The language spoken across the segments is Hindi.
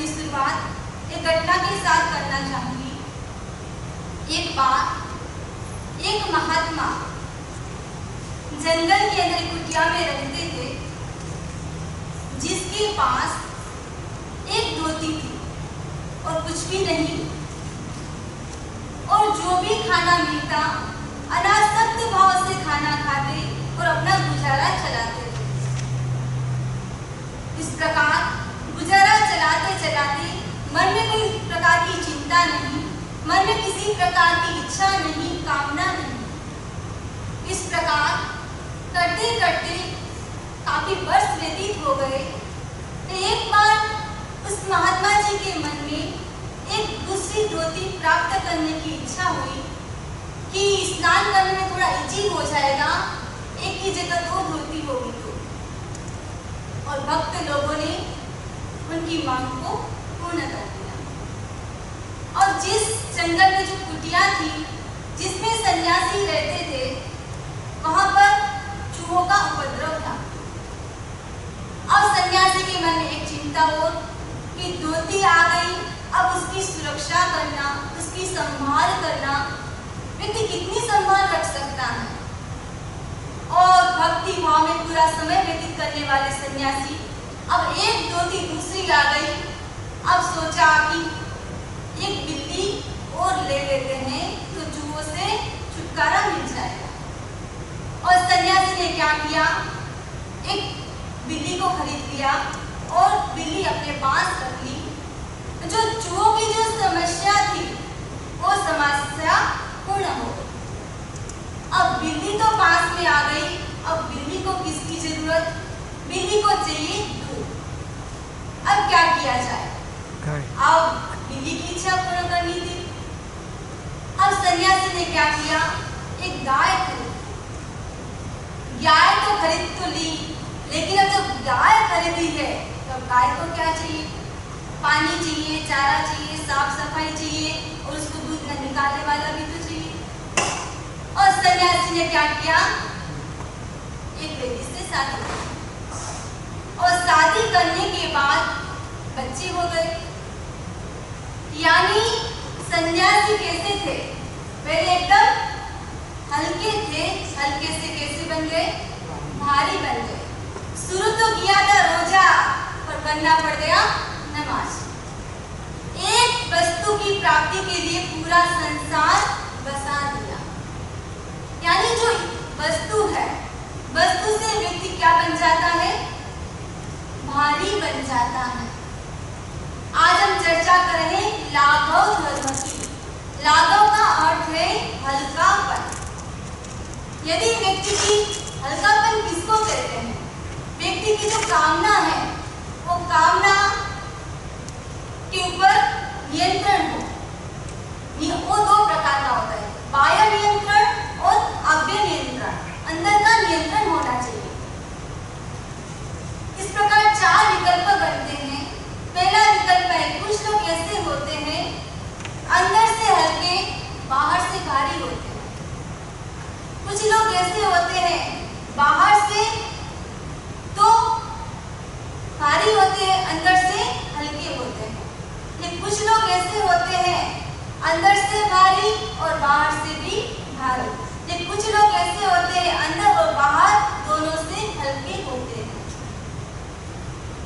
अपनी शुरुआत एक घटना के साथ करना चाहूंगी। एक बार एक महात्मा जंगल के अंदर कुटिया में रहते थे, जिसके पास एक धोती थी और कुछ भी नहीं, और जो भी खाना मिलता अनासक्त भाव से खाना खाते और अपना गुजारा चलाते थे। इस प्रकार गुजारा चलाते चलाते मन में कोई प्रकार की चिंता नहीं, मन में किसी प्रकार की इच्छा नहीं, कामना नहीं। इस प्रकार करते करते काफी वर्ष व्यतीत हो गए। एक बार उस महात्मा जी के मन में एक दूसरी धोती प्राप्त करने की इच्छा हुई कि स्नान करने में थोड़ा इजी हो जाएगा, एक ही जगह दो धोती होगी तो। और भक्त लोगों ने उनकी मांग को पूर्ण कर दिया। और जिस जंगल में जो कुटिया थी जिसमें सन्यासी रहते थे, वहां पर चूहों का उपद्रव था। अब सन्यासी के मन में एक चिंता हो कि धोती आ गई, अब उसकी सुरक्षा करना, उसकी संभाल करना, व्यक्ति कितनी संभाल रख सकता है। और भक्ति भाव में पूरा समय व्यतीत करने वाले सन्यासी अब एक धोती दूसरी आ गई। अब सोचा कि एक बिल्ली और ले लेते हैं तो चूहों से छुटकारा मिल जाएगा। और सन्यासी ने क्या किया, एक बिल्ली को खरीद लिया और बिल्ली अपने पास रख ली। जो चूहों की जो समस्या थी वो समस्या पूर्ण हो गई। अब बिल्ली तो पास में आ गई, अब बिल्ली को किसकी जरूरत, बिल्ली को चाहिए दूध। अब क्या किया जाए, अब बिल्ली की इच्छा पूर्ण करनी थी। अब सन्यासी ने क्या किया, एक गाय खरीद। गाय तो खरीद तो ली, लेकिन अब जब गाय खरीदी है तो गाय को क्या चाहिए, पानी चाहिए, चारा चाहिए, साफ सफाई चाहिए, और उसको दूध निकालने वाला भी तो चाहिए। और सन्यासी ने क्या किया, एक लेडी से शादी की। और शादी करने के बाद बच्चे हो गए। यानी सन्यासी कैसे थे, पहले एकदम हल्के थे, हल्के से कैसे बन गए, भारी बन गए। शुरू तो किया था रोजा, और बनना पड़ गया नमाज। एक वस्तु की प्राप्ति के लिए पूरा संसार बसा दिया। यानी जो वस्तु है, वस्तु से व्यक्ति क्या बन जाता है, भारी बन जाता है। आज हम चर्चा कर रहे हैं लाघव धर्म की। लाघव का अर्थ है हल्कापन। यदि व्यक्ति की हल्कापन किसको कहते हैं, व्यक्ति की जो कामना है वो कामना के ऊपर नियंत्रण हो। वो दो प्रकार का होता है, बाह्य नियंत्रण और आभ्य नियंत्रण, अंदर का नियंत्रण होना चाहिए। इस प्रकार चार विकल्प बनते हैं। पहला विकल्प है, कुछ लोग ऐसे होते हैं अंदर से हल्के, बाहर से भारी होते हैं। कुछ लोग ऐसे होते हैं बाहर से तो भारी होते हैं, अंदर से हल्के होते हैं। लेकिन कुछ लोग ऐसे होते हैं अंदर से भारी और बाहर से भी भारी। लेकिन कुछ लोग ऐसे होते हैं अंदर और बाहर दोनों से हल्के होते हैं।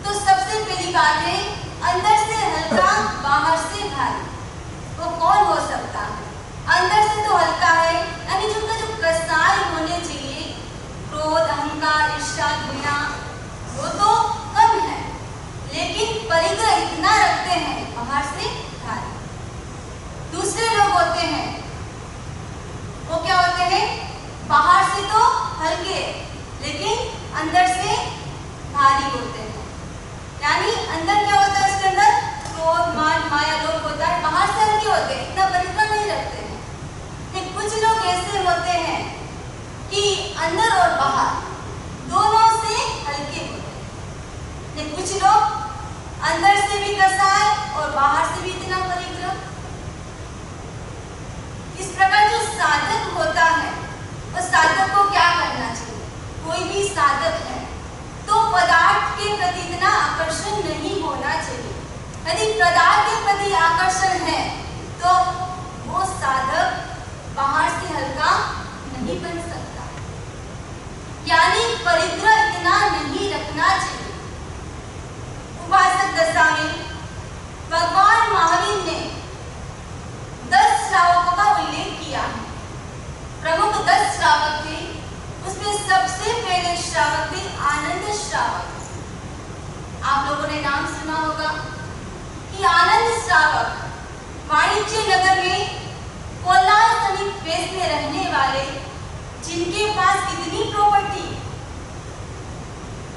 तो सबसे पहली बात है, अंदर से हल्का, बाहर से भारी, वो कौन हो सकता है। अंदर से तो हल्का है, यानी जो कसाय होने चाहिए, क्रोध, अहंकार, ईर्ष्या, घृणा, वो तो कम है, लेकिन परिग्रह इतना रखते हैं, बाहर से भारी। दूसरे लोग होते हैं, वो क्या होते हैं, बाहर से तो हल्के लेकिन अंदर से भारी होते हैं। यानी अंदर क्या होता है, इसके अंदर क्रोध, मान, माया, लोभ होता है, बाहर से हल्के होते हैं, इतना परिग्रह नहीं रखते हैं। लेकिन कुछ लोग ऐसे होते हैं कि अंदर और बाहर दोनों से हल्के होते हैं। लेकिन कुछ लोग अंदर से भी कसाय और बाहर से भी इतना परिग्रह। इस प्रकार जो साधक होता है, उस साधक को क्या करना चाहिए, कोई भी साधक है तो पदार्थ के प्रति इतना आकर्षण नहीं होना चाहिए। यदि पदार्थ के प्रति आकर्षण है तो वो साधक बाहर से हल्का नहीं बन सकता। यानी परिग्रह इतना नहीं रखना चाहिए। उपासक दशा में भगवान महावीर ने 10 श्रावकों का उल्लेख किया है। प्रमुख 10 श्रावक थे। उसमें सबसे पहले श्रावक थे आनंद श्रावक। आप लोगों ने नाम सुना होगा कि आनंद श्रावक वाणिज्य नगर में कोलार समीप वेश में रहने वाले, जिनके पास इतनी प्रॉपर्टी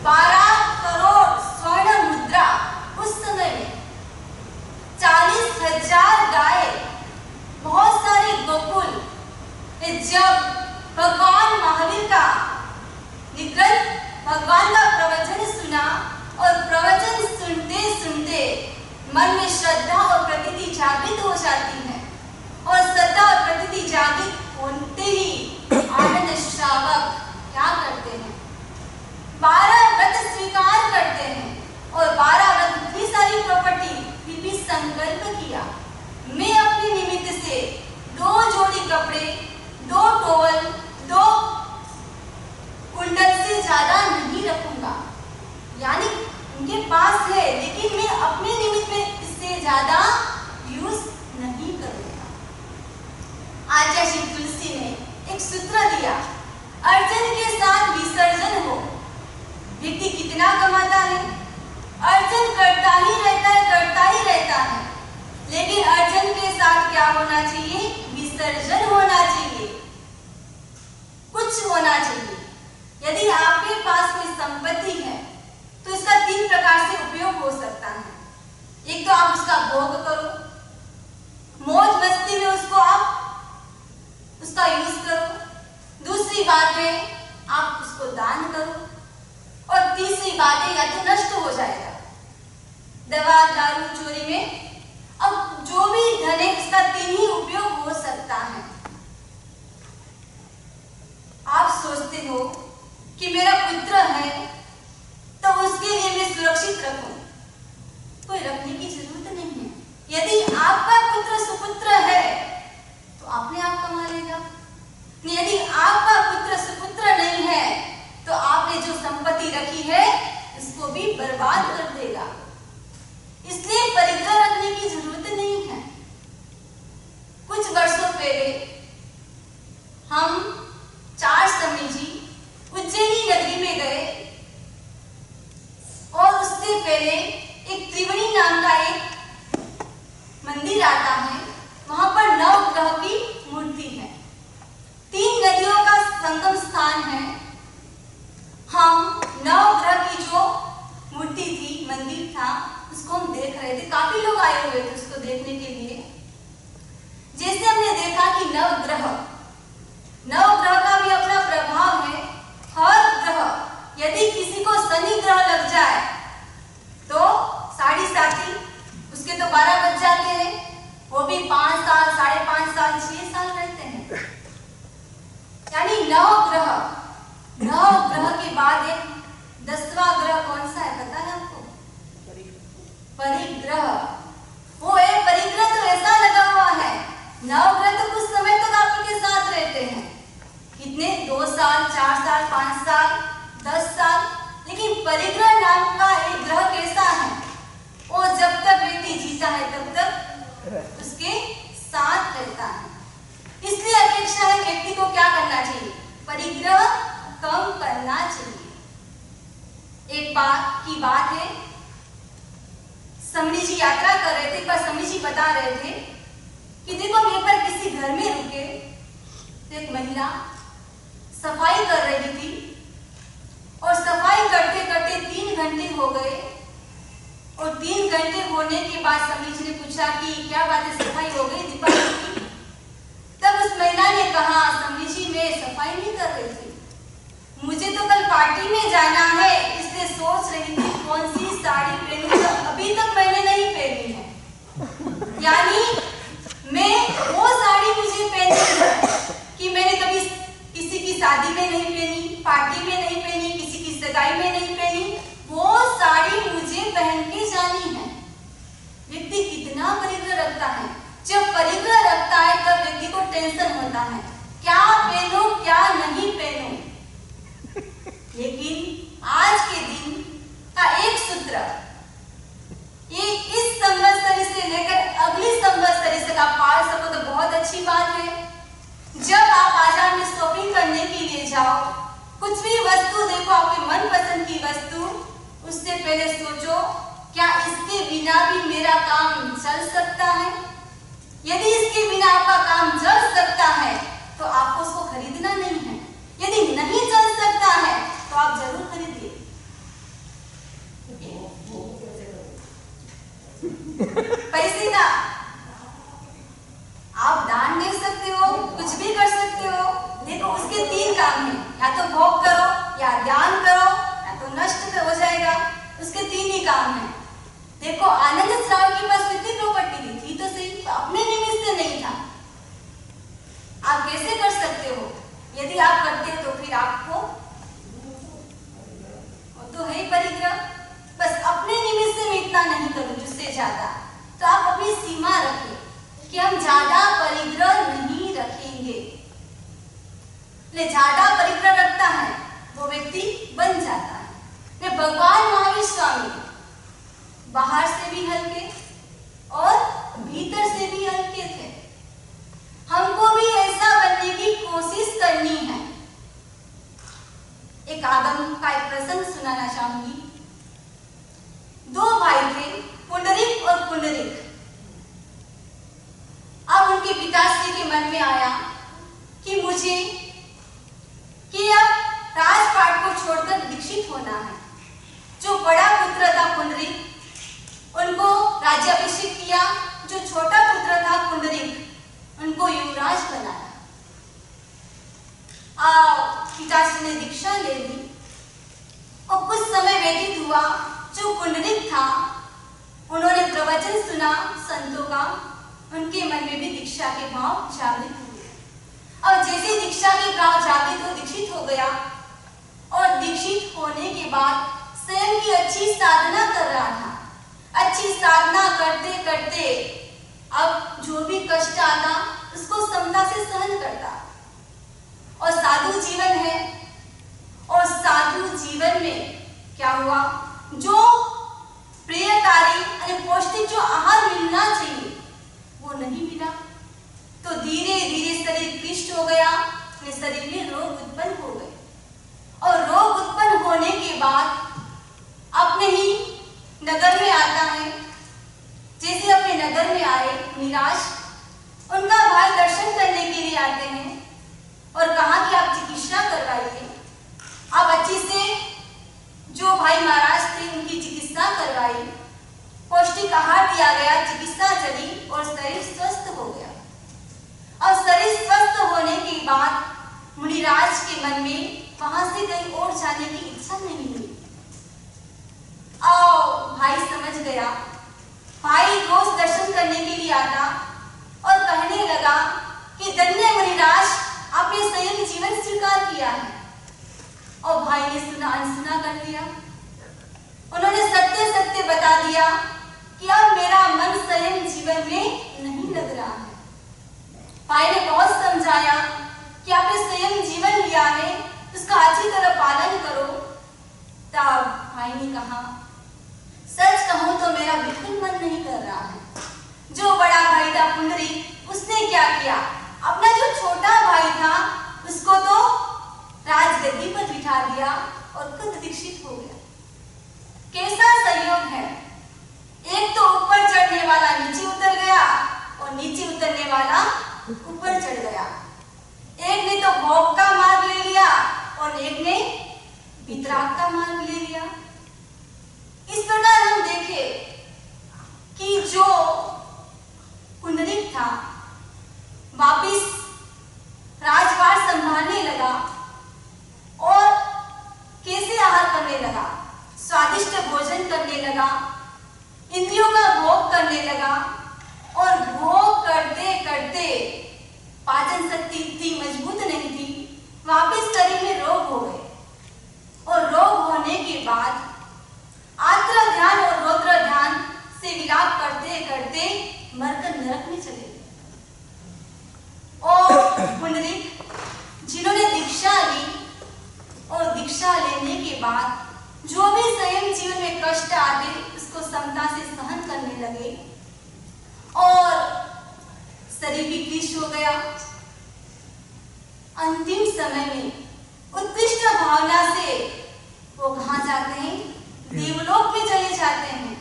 12 करोड़ स्वर्ण मुद्रा, उस समय में 40,000 गाय, बहुत सारे गोकुल। जब भगवान महावीर का निग्रह भगवान का प्रवचन सुना और प्रवचन सुनते सुनते मन में श्रद्धा और प्रतीति जागृत हो जाती है, और श्रद्धा और प्रतीति जागृत होते ही आनंद श्रावक क्या करते हैं? 12 व्रत स्वीकार करते हैं और 12 व्रत इतनी सारी प्रॉपर्टी फिर भी संकल्प किया, मैं अपने निमित्त से 2 जोड़ी कपड़े, 2 टोवल, 2 कुंडल से ज्यादा नहीं रखूंगा। यानी उनके पास है लेकिन मैं अपने निमित्त में इससे ज्यादा यूज नहीं करूंगा। आचार्य श्री तुलसी ने एक सूत्र दिया, अर्जन के साथ विसर्जन हो। व्यक्ति कितना कमाता है, अर्जन करता ही रहता है, लेकिन अर्जन के साथ क्या होना चाहिए? विसर्जन होना चाहिए, कुछ होना चाहिए। यदि आपके पास कोई संपत्ति है तो इसका 3 प्रकार से उपयोग हो सकता है। एक तो आप उसका भोग करो, मौज मस्ती में उसका यूज करो। दूसरी बात है आप उसको दान करो, और तीसरी बात है या तो नष्ट हो जाएगा। दवा, दारू, चोरी में अब जो भी धन है उसका 3 ही उपयोग हो सकता है। आप सोचते हो कि मेरा पुत्र है तो उसके लिए मैं सुरक्षित रखूं, कोई रखने की जरूरत नहीं है। यदि आपका पुत्र सुपुत्र है तो आपने आप कमा लेगा। यदि आपका पुत्र सुपुत्र नहीं है तो आपने जो संपत्ति रखी है उसको भी बर्बाद कर देगा। इसलिए परिग्रह रखने की जरूरत नहीं है। कुछ वर्षों पहले हम 4 स्वामीजी उज्जैनी नगरी में गए, और उससे पहले एक त्रिवेणी नाम का एक मंदिर आता है। वहां पर 9 ग्रह की मूर्ति है, 3 नदियों का संगम स्थान है। हम 9 ग्रह की जो मूर्ति थी, मंदिर था, उसको हम देख रहे थे। काफी लोग आए हुए थे उसको देखने के लिए। जैसे हमने देखा कि 9 ग्रह का भी अपना प्रभाव है। हर ग्रह, यदि किसी को शनि ग्रह लग जाए तो 7.5 उसके तो 12 बज जाते हैं, वो भी 5 साल, 5.5 साल, 6 साल रहते हैं। यानी 9 ग्रह के बाद एक 10वां ग्रह कौन सा है पता है आपको? परिग्रह। वो है परिग्रह, तो ऐसा लगा हुआ है। 9 ग्रह तो कुछ समय तक आपके साथ रहते हैं, कितने 2 साल, 4 साल, 5 साल, 10 साल। लेकिन परिग्रह नाम का एक ग्रह कैसा है? वो जब तक व्यक्ति जीता है तब तक उसके साथ रहता है। इसलिए अपेक्षा है व्यक्ति को क्या करना चाहिए? परिग्रह कम करना चाहिए। एक बात की बात है, समरी जी यात्रा कर रहे थे। एक बार समरी जी बता रहे थे कि देखो हम एक बार किसी घर में रुके तो एक महिला सफाई कर रही थी, और सफाई करते करते 3 घंटे हो गए, और 3 घंटे होने के बाद समरी जी ने पूछा कि क्या बात है, सफाई हो गई दीपावली? तब उस महिला ने कहा, समरी जी मैं सफाई नहीं कर रही थी, मुझे तो कल पार्टी में जाना है, इसलिए सोच रही थी कौन सी साड़ी पहनूं, तो अभी तक मैंने नहीं पहनी है। यानी मैं वो साड़ी मुझे पहनी है कि मैंने कभी किसी की शादी में नहीं पहनी, पार्टी में नहीं पहनी, किसी की सगाई में नहीं पहनी, वो साड़ी मुझे पहन के जानी है। होता है, क्या पहनो क्या नहीं पहनो। लेकिन आज के दिन का एक सूत्र, ये इस संवत्सर से लेकर अगली संवत्सर का पाल सको तो बहुत अच्छी बात है। जब आप बाजार में शॉपिंग करने के लिए जाओ, कुछ भी वस्तु देखो, आपके मनपसंद की वस्तु, उससे पहले सोचो क्या इसके बिना भी मेरा काम चल सकता है। यदि इसके बिना आपका काम चल सकता है तो आपको उसको खरीदना नहीं है। यदि नहीं चल सकता है तो आप जरूर खरीदिए। पैसे का आप दान दे सकते हो, कुछ भी कर सकते हो। देखो उसके 3 काम हैं, या तो भोग करो, या दान करो, या तो नष्ट हो जाएगा। उसके 3 ही काम हैं। देखो आनंद श्राव के पास कितनी प्रॉपर्टी थी तो सही, अपने निमित्त से नहीं था। आप कैसे कर सकते हो? यदि आप करते हो तो फिर आपको तो है परिग्रह। बस अपने निमित्त से मैं इतना नहीं करूं, जिससे ज्यादा। तो आप अपनी सीमा रखें कि हम ज्यादा परिग्रह नहीं रखेंगे। ले ज्यादा परिग्रह रखता है वो व्यक्ति बन जाता है। मैं भगवान महावीर स्वामी बाहर से भी हल्के और भीतर से भी हल्के थे। हमको भी ऐसा बनने की कोशिश करनी है। एक आगम का एक प्रसंग सुनाना चाहूंगी। 2 भाई थे, पुंडरीक और पुंडरीक। अब उनके पिताश्री के मन में आया कि मुझे अब राजपाट को छोड़कर दीक्षित होना है। जो बड़ा पुत्र था पुंडरीक, उनको राज्याभिषेक किया। जो छोटा पुत्र था पुंडरीक, उनको युवराज बनाया। पिताश्री ने दीक्षा ले ली और कुछ समय व्यतीत हुआ। जो पुंडरीक था, उन्होंने प्रवचन सुना संतों का, उनके मन में भी दीक्षा के भाव जागृत हुए। और जैसे दीक्षा के भाव जागृत हो, दीक्षित हो गया। और दीक्षित होने के बाद स्वयं की अच्छी साधना कर रहा था। अच्छी साधना करते करते अब जो भी कष्ट आता उसको समता से सहन करता। और साधु जीवन है, और साधु जीवन में क्या हुआ, जो प्रियकारी और पौष्टिक जो आहार मिलना चाहिए वो नहीं मिला। तो धीरे धीरे शरीर क्लिष्ट हो गया, शरीर में रोग उत्पन्न हो गए। और रोग उत्पन्न होने के बाद अपने ही नगर में आता है। जैसे अपने नगर में आए निराश, उनका भाई दर्शन करने के लिए आते हैं और कहा कि आप चिकित्सा करवाइए। अब अच्छी से जो भाई महाराज थे उनकी चिकित्सा करवाई, पौष्टिक आहार दिया गया, चिकित्सा चली और शरीर स्वस्थ हो गया। और शरीर स्वस्थ होने के बाद मुनिराज के मन में वहां से कहीं और जाने की इच्छा नहीं हुई। भाई समझ गया। भाई रोज दर्शन करने के लिए आता और कहने लगा कि धन्य मुनिराज, आपने संयम जीवन स्वीकार किया है। और भाई ने सुना अनसुना कर लिया। उन्होंने सत्य सत्य बता दिया कि अब मेरा मन संयम जीवन में नहीं लग रहा है। भाई ने बहुत समझाया कि आपने संयम जीवन लिया है, उसका अच्छी तरह पालन करो। तब भाई ने कहा, सच कहूं तो मेरा बिल्कुल मन नहीं कर रहा है। जो बड़ा भाई था पुंडरीक, उसने क्या किया, अपना जो छोटा भाई था उसको तो राजगद्दी पर बिठा दिया और खुद दीक्षित हो गया। कैसा संयोग है, एक तो ऊपर चढ़ने वाला नीचे उतर गया और नीचे उतरने वाला ऊपर चढ़ गया। एक ने तो भोग का मार्ग ले लिया और एक ने वितराग का मार्ग ले लिया। इस प्रकार हम देखें कि जो पुंडरीक था वापिस राजपाट संभालने लगा और कैसे आहार करने लगा, स्वादिष्ट भोजन करने लगा, इंद्रियों का भोग करने लगा। और भोग करते करते पाचन शक्ति इतनी मजबूत नहीं थी, वापिस शरीर में रोग हो गए। और रोग होने के बाद आर्द्र ध्यान और रौद्र ध्यान से विलाप करते करते मरकर नरक में चले गए। के बाद जो भी स्वयं जीवन में कष्ट आते उसको समता से सहन करने लगे और शरीर भी क्लिष्ट हो गया। अंतिम समय में उत्कृष्ट भावना से वो कहाँ जाते हैं? देवलोक में चले जाते हैं।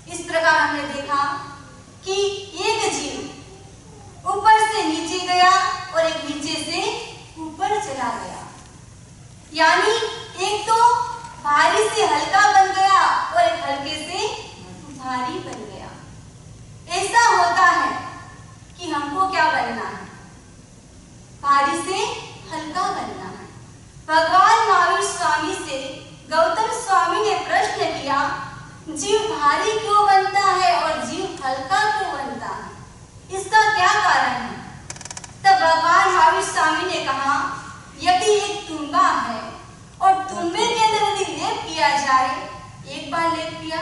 इस प्रकार हमने देखा कि एक जीव ऊपर से नीचे गया और एक नीचे से ऊपर चला गया, यानी एक तो भारी से हल्का बन गया और एक हल्के से भारी बन गया। ऐसा होता है कि हमको क्या बनना है? भारी से हल्का बनना है। भगवान महावीर स्वामी से गौतम स्वामी ने प्रश्न किया, जीव भारी क्यों बनता है और जीव हल्का क्यों बनता है? इसका क्या कारण है? तब भगवान महावीर स्वामी ने कहा, यदि एक तुंबा है और तुंबे के अंदर यदि लेप किया जाए, एक बार लेप किया,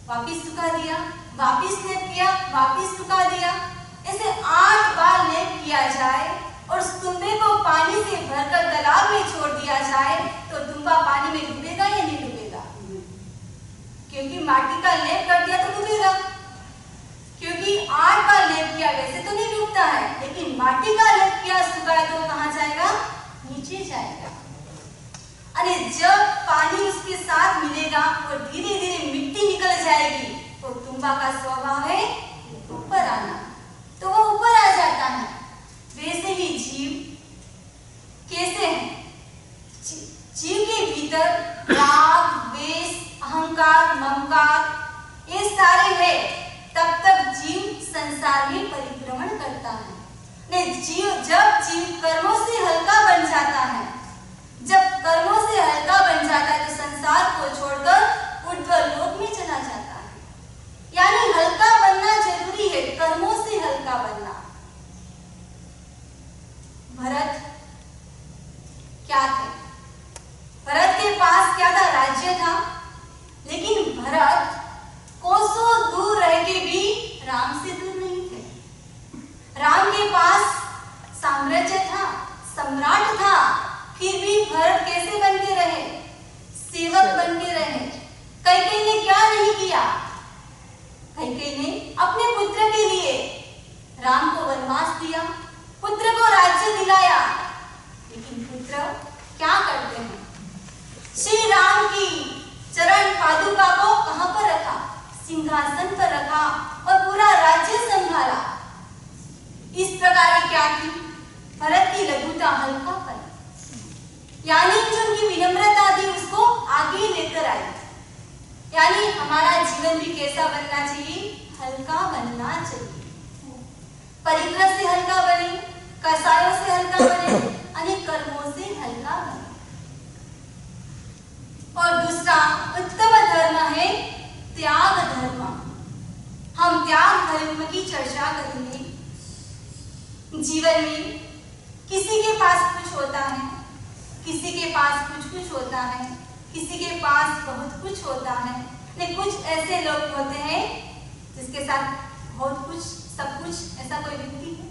वापिस सुखा दिया, वापिस लेप किया, वापिस सुखा दिया, ऐसे 8 बार लेप किया जाए और उस तुंबे को पानी से भरकर तालाब में छोड़ दिया जाए तो तुंबा पानी में डूबेगा या नहीं डूबेगा? क्योंकि माटी का लेप कर दिया तो डूबेगा, क्योंकि 8 बार लेप किया वैसे तो नहीं डूबता है, लेकिन माटी का लेप किया सुखाए तो कहाँ जाएगा? नीचे जाएगा। अरे जब पानी उसके साथ मिलेगा और धीरे धीरे मिट्टी निकल जाएगी तो तुंबा का स्वभाव है ऊपर आना, तो वो ऊपर आ जाता है। वैसे ही जीव कैसे है? जीव के भीतर राग, द्वेष, अहंकार, ममकार ये सारे है, तब तक जीव संसार में परिभ्रमण करता है। जब जीव कर्मों से हल्का बन जाता है, जब कर्मों से हल्का बन जाता है तो संसार को छोड़कर ऊर्ध्व लोक में चला जाता है। यानी हल्का बनना जरूरी है, कर्मों से हल्का बनना। भरत क्या थे? भरत के पास क्या था? राज्य था, लेकिन भरत कोसों दूर रह के भी राम से दूर नहीं थे। राम के पास साम्राज्य था, सम्राट था, फिर भी भरत कैसे बन के रहे? सेवक बन के रहे। कैकेयी ने क्या नहीं किया? कैकेयी ने अपने पुत्र के लिए राम को वनवास दिया, पुत्र को राज्य दिलाया, लेकिन पुत्र क्या करते हैं? श्री राम की चरण पादुका को कहां पर रखा? सिंहासन पर रखा और पूरा राज्य संभाला। इस प्रकार की क्या थी? भरत की लघुता, हल्कापन, यानी जो उनकी विनम्रता थी उसको आगे लेकर आई। यानी हमारा जीवन भी कैसा बनना चाहिए? हल्का बनना चाहिए। परिग्रह से हल्का बने, कसायों से हल्का बने, अनेक कर्मों से हल्का बने। और दूसरा उत्तम धर्म है त्याग धर्म। हम त्याग धर्म की चर्चा करेंगे। जीवन में किसी के पास कुछ होता है, किसी के पास कुछ होता है, किसी के पास बहुत कुछ होता है, लेकिन कुछ ऐसे लोग होते हैं जिसके साथ बहुत कुछ, सब कुछ, ऐसा कोई व्यक्ति है।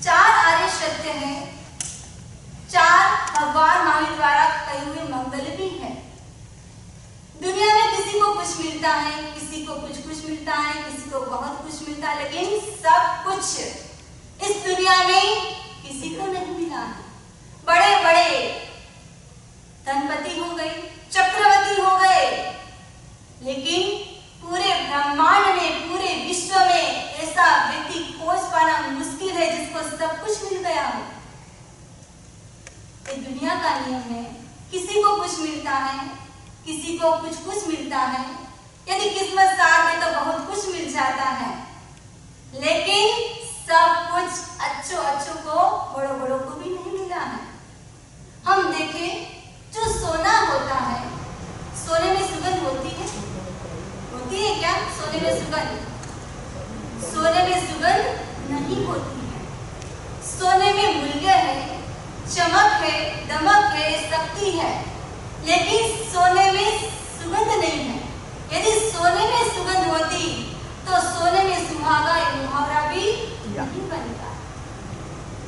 4 आर्य सत्य हैं, 4 भगवान महावीर द्वारा कहे हुए मंगल भी है। दुनिया में किसी को कुछ मिलता है, किसी को कुछ मिलता है, किसी को बहुत कुछ मिलता है, लेकिन सब कुछ इस दुनिया में किसी को नहीं मिला है। बड़े बड़े धनपति हो गए, चक्रवर्ती हो गए, लेकिन पूरे ब्रह्मांड में, पूरे विश्व में ऐसा व्यक्ति खोज पाना मुश्किल है जिसको सब कुछ मिल गया हो। ये दुनिया का नियम है, किसी को कुछ मिलता है, किसी को कुछ मिलता है। यदि किस्मत साथ दे तो बहुत कुछ मिल जाता है, लेकिन सब कुछ अच्छों को, बड़ों को भी नहीं मिला है। हम देखें, जो सोना होता है, सोने में सुगंध होती है? होती है क्या सोने में सुगंध? सोने में सुगंध नहीं होती है। सोने में मूल्य है, चमक है, दमक है, शक्ति है, लेकिन सोने में सुगंध नहीं है। यदि सोने में सुगंध होती तो सोने में सुहागा या मुहावरा भी नहीं बनता।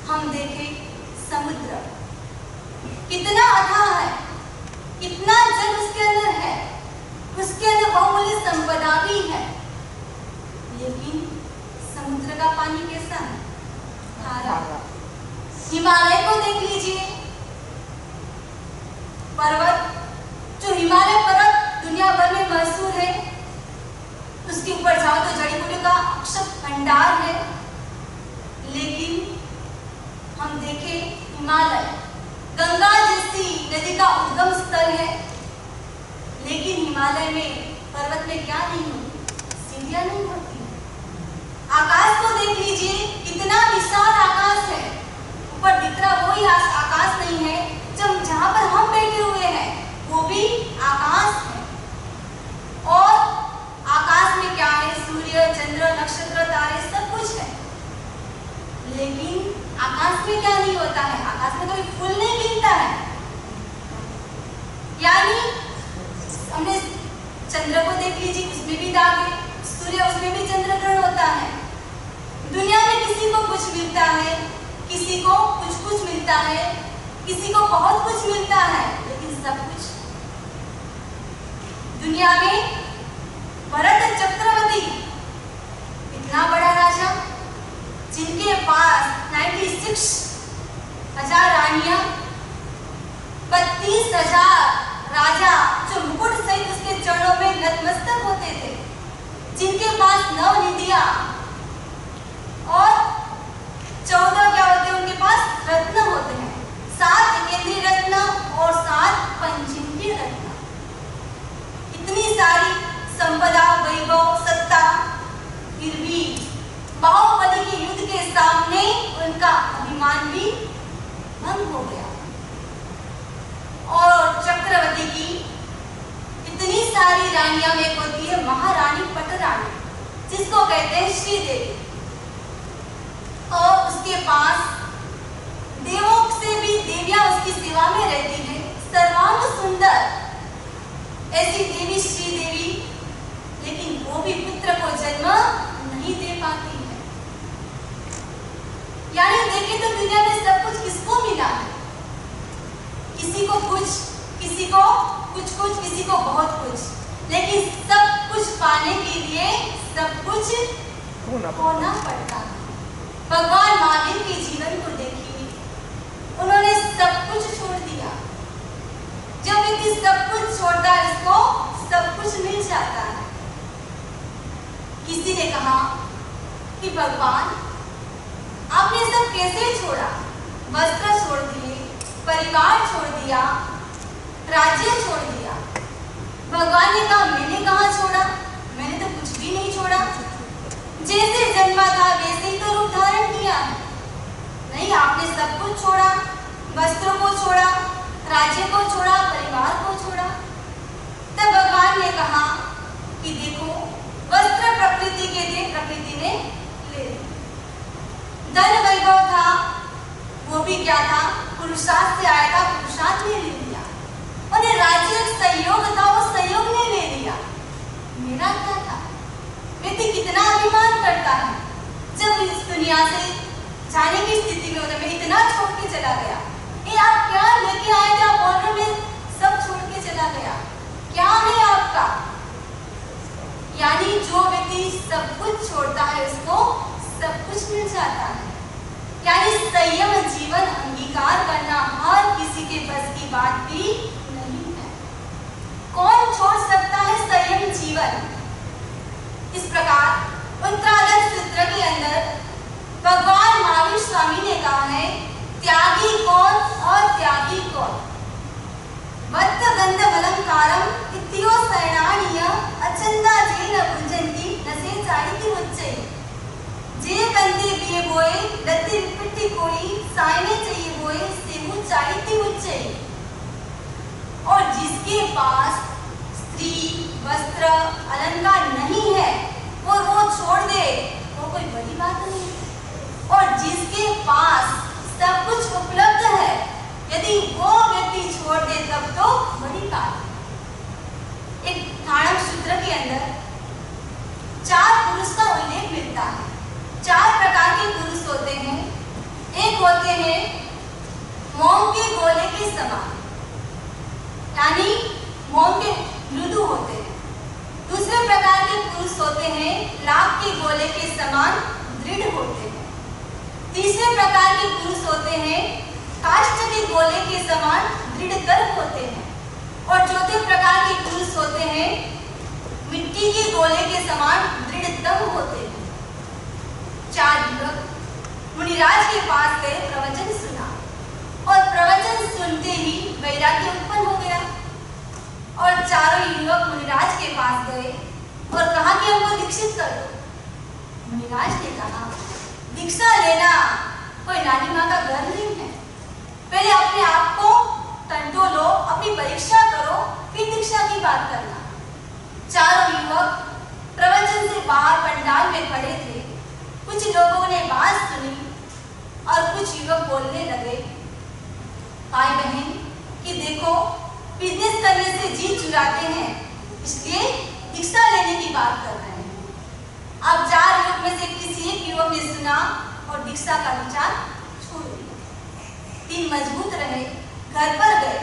हम देखें समुद्र, कितना अथाह है, कितना जल उसके अंदर है, उसके अंदर बहुमूल्य संपदा भी है। लेकिन समुद्र का पानी कैसा है? खारा। हिमालय को देख लीजिए, पर्वत, जो हिमालय पर्वत दुनिया भर में मशहूर है, उसके ऊपर जाओ तो जड़ी बूटियों का अक्षय भंडार है। लेकिन हम देखें हिमालय गंगा जैसी नदी का उद्गम स्थल है, लेकिन हिमालय में पर्वत में क्या नहीं होती? सीढ़ियां नहीं होती। आकाश को देख लीजिए, कितना विशाल आकाश है, ऊपर दिख रहा वही आकाश नहीं है, जब जहां पर हम बैठे हुए हैं वो भी आकाश है। और आकाश में क्या है? सूर्य, चंद्र, नक्षत्र, तारे सब कुछ है। लेकिन आकाश में क्या नहीं होता है? आकाश में कभी फूल नहीं खिलता है। यानी हमने चंद्र को देख लीजिए, उसमें भी दाग है, सूर्य, उसमें भी चंद्र ग्रहण होता है। दुनिया में किसी को कुछ मिलता है, किसी को कुछ मिलता है, किसी को बहुत कुछ मिलता है, लेकिन सब कुछ दुनिया में भरत चक्रवर्ती, इतना बड़ा राजा, जिनके पास 96,000 रानियां, 32,000 राजा जो मुकुट सहित उसके चरणों में नतमस्तक होते थे, जिनके पास 9 निधियां और 14 क्या होते हैं उनके पास? रत्न होते हैं, 7 केंद्रीय रत्न और 7 पंचेंद्रीय रत्न। इतनी सारी संपदा, वैभव, सत्ता, फिर भी बाहुबली के युद्ध के सामने उनका अभिमान भी भंग हो गया। और चक्रवर्ती की इतनी सारी रानियां में होती है महारानी पटरानी, जिसको कहते हैं श्रीदेवी, और उसके पास देवों से भी देवियां उसकी सेवा में रहती है, सर्वांग सुंदर ऐसी देवी श्रीदेवी, लेकिन वो भी पुत्र को जन्म नहीं दे पाती है। यानी देखें तो दुनिया में सब कुछ किसको मिला है? किसी को कुछ, किसी को कुछ, किसी को बहुत कुछ, लेकिन सब कुछ पाने के लिए सब कुछ होना पड़ता है। भगवान महावीर के जीवन को देखिए, उन्होंने सब कुछ छोड़ दिया। जब व्यक्ति सब कुछ छोड़ता है, इसको सब कुछ मिल जाता है। किसी ने कहा कि भगवान आपने सब कैसे छोड़ा? वस्त्र छोड़ दिए, परिवार छोड़ दिया, राज्य छोड़ दिया। भगवान ने कहा मैंने कहाँ छोड़ा? मैंने तो कुछ भी नहीं छोड़ा। जैसे जन्मा था वैसे ही तो रूप धारण किया। नहीं, आपने सब कुछ छोड़ा, वस्त्रों को छोड़ा, राज्य को छोड़ा, परिवार को छोड़ा। तब भगवान ने कहा कि देखो, वस्त्र प्रकृति के थे, प्रकृति ने ले लिया। धन वैभव था, वो भी क्या था? पुरुषार्थ से आया था, पुरुषार्थ ने ले लिया। और ये राज्य संयोग था, वो संयोग ने ले लिया। मेरा क्या था? व्यक्ति कितना अभिमान करता है जब इस दुनिया से जाने की स्थिति में होता है। मैं इतना छोड़ के चला गया। ये आप क्या लेके आए थे? आप ऑर्डर में सब छोड़ के चला गया। क्या है आपका? यानी जो व्यक्ति सब कुछ छोड़ता है, उसको सब कुछ मिल जाता है। यानी संयम जीवन अंगीकार करना हर किसी के बस की बात भी नहीं है। कौन छोड़ सकता है संयम जीवन? इस प्रकार उत्तराधर सूत्र के अंदर भगवान महावीर स्वामी ने कहा है, त्यागी कौन और त्यागी कौन? वत्त गंध अलंकारम इत्यो शरणाणीय अचंदा जेन भुंजन्ति नसे चारिति उच्चै जे बंदे बिये बोए लत्ति रिपिट्टी कोई सायने चाहिए बोए सेमु चारिति उच्चै। और जिसके पास स्त्री, वस्त्र, अलंकार नहीं है, वो छोड़ दे, वो कोई बड़ी बात नहीं है। और जिसके पास सब कुछ उपलब्ध है, यदि वो व्यक्ति छोड़ दे तब तो बड़ी बात है। एक थाणव सूत्र के अंदर 4 पुरुष का उल्लेख मिलता है। 4 प्रकार के पुरुष होते हैं। एक होते हैं मोम के गोले के समान, यानी मोम के मृदु होते हैं। दूसरे प्रकार के पुरुष होते हैं लाख के गोले के समान दृढ़ होते हैं। तीसरे प्रकार के पुरुष होते हैं काष्ठ के गोले के समान दृढ़तर होते हैं। और चौथे प्रकार के पुरुष होते हैं मिट्टी के गोले के समान दृढ़तम होते हैं। 4 युवक मुनिराज के पास गए, प्रवचन सुना और प्रवचन सुनते ही वैराग्य उत्पन्न हो गया। और चारों युवक मुनिराज के पास गए और कहा कि हमको दीक्षित कर दो। मुनिराज ने कहा, दीक्षा लेना कोई नानी माँ का घर नहीं है। पहले अपने आप को टंटो लो, अपनी परीक्षा करो, फिर दीक्षा की बात करना। चारों युवक प्रवचन से बाहर पंडाल में खड़े थे। कुछ लोगों ने बात सुनी और कुछ युवक बोलने लगे, भाई बहन कि देखो बिजनेस करने से जी चुराते हैं, इसलिए दीक्षा लेने की बात कर रहे हैं। अब 4 युवक में से किसी एक युवक ने सुना और दीक्षा का विचार छोड़ दिया। 3 मजबूत रहे, घर पर गए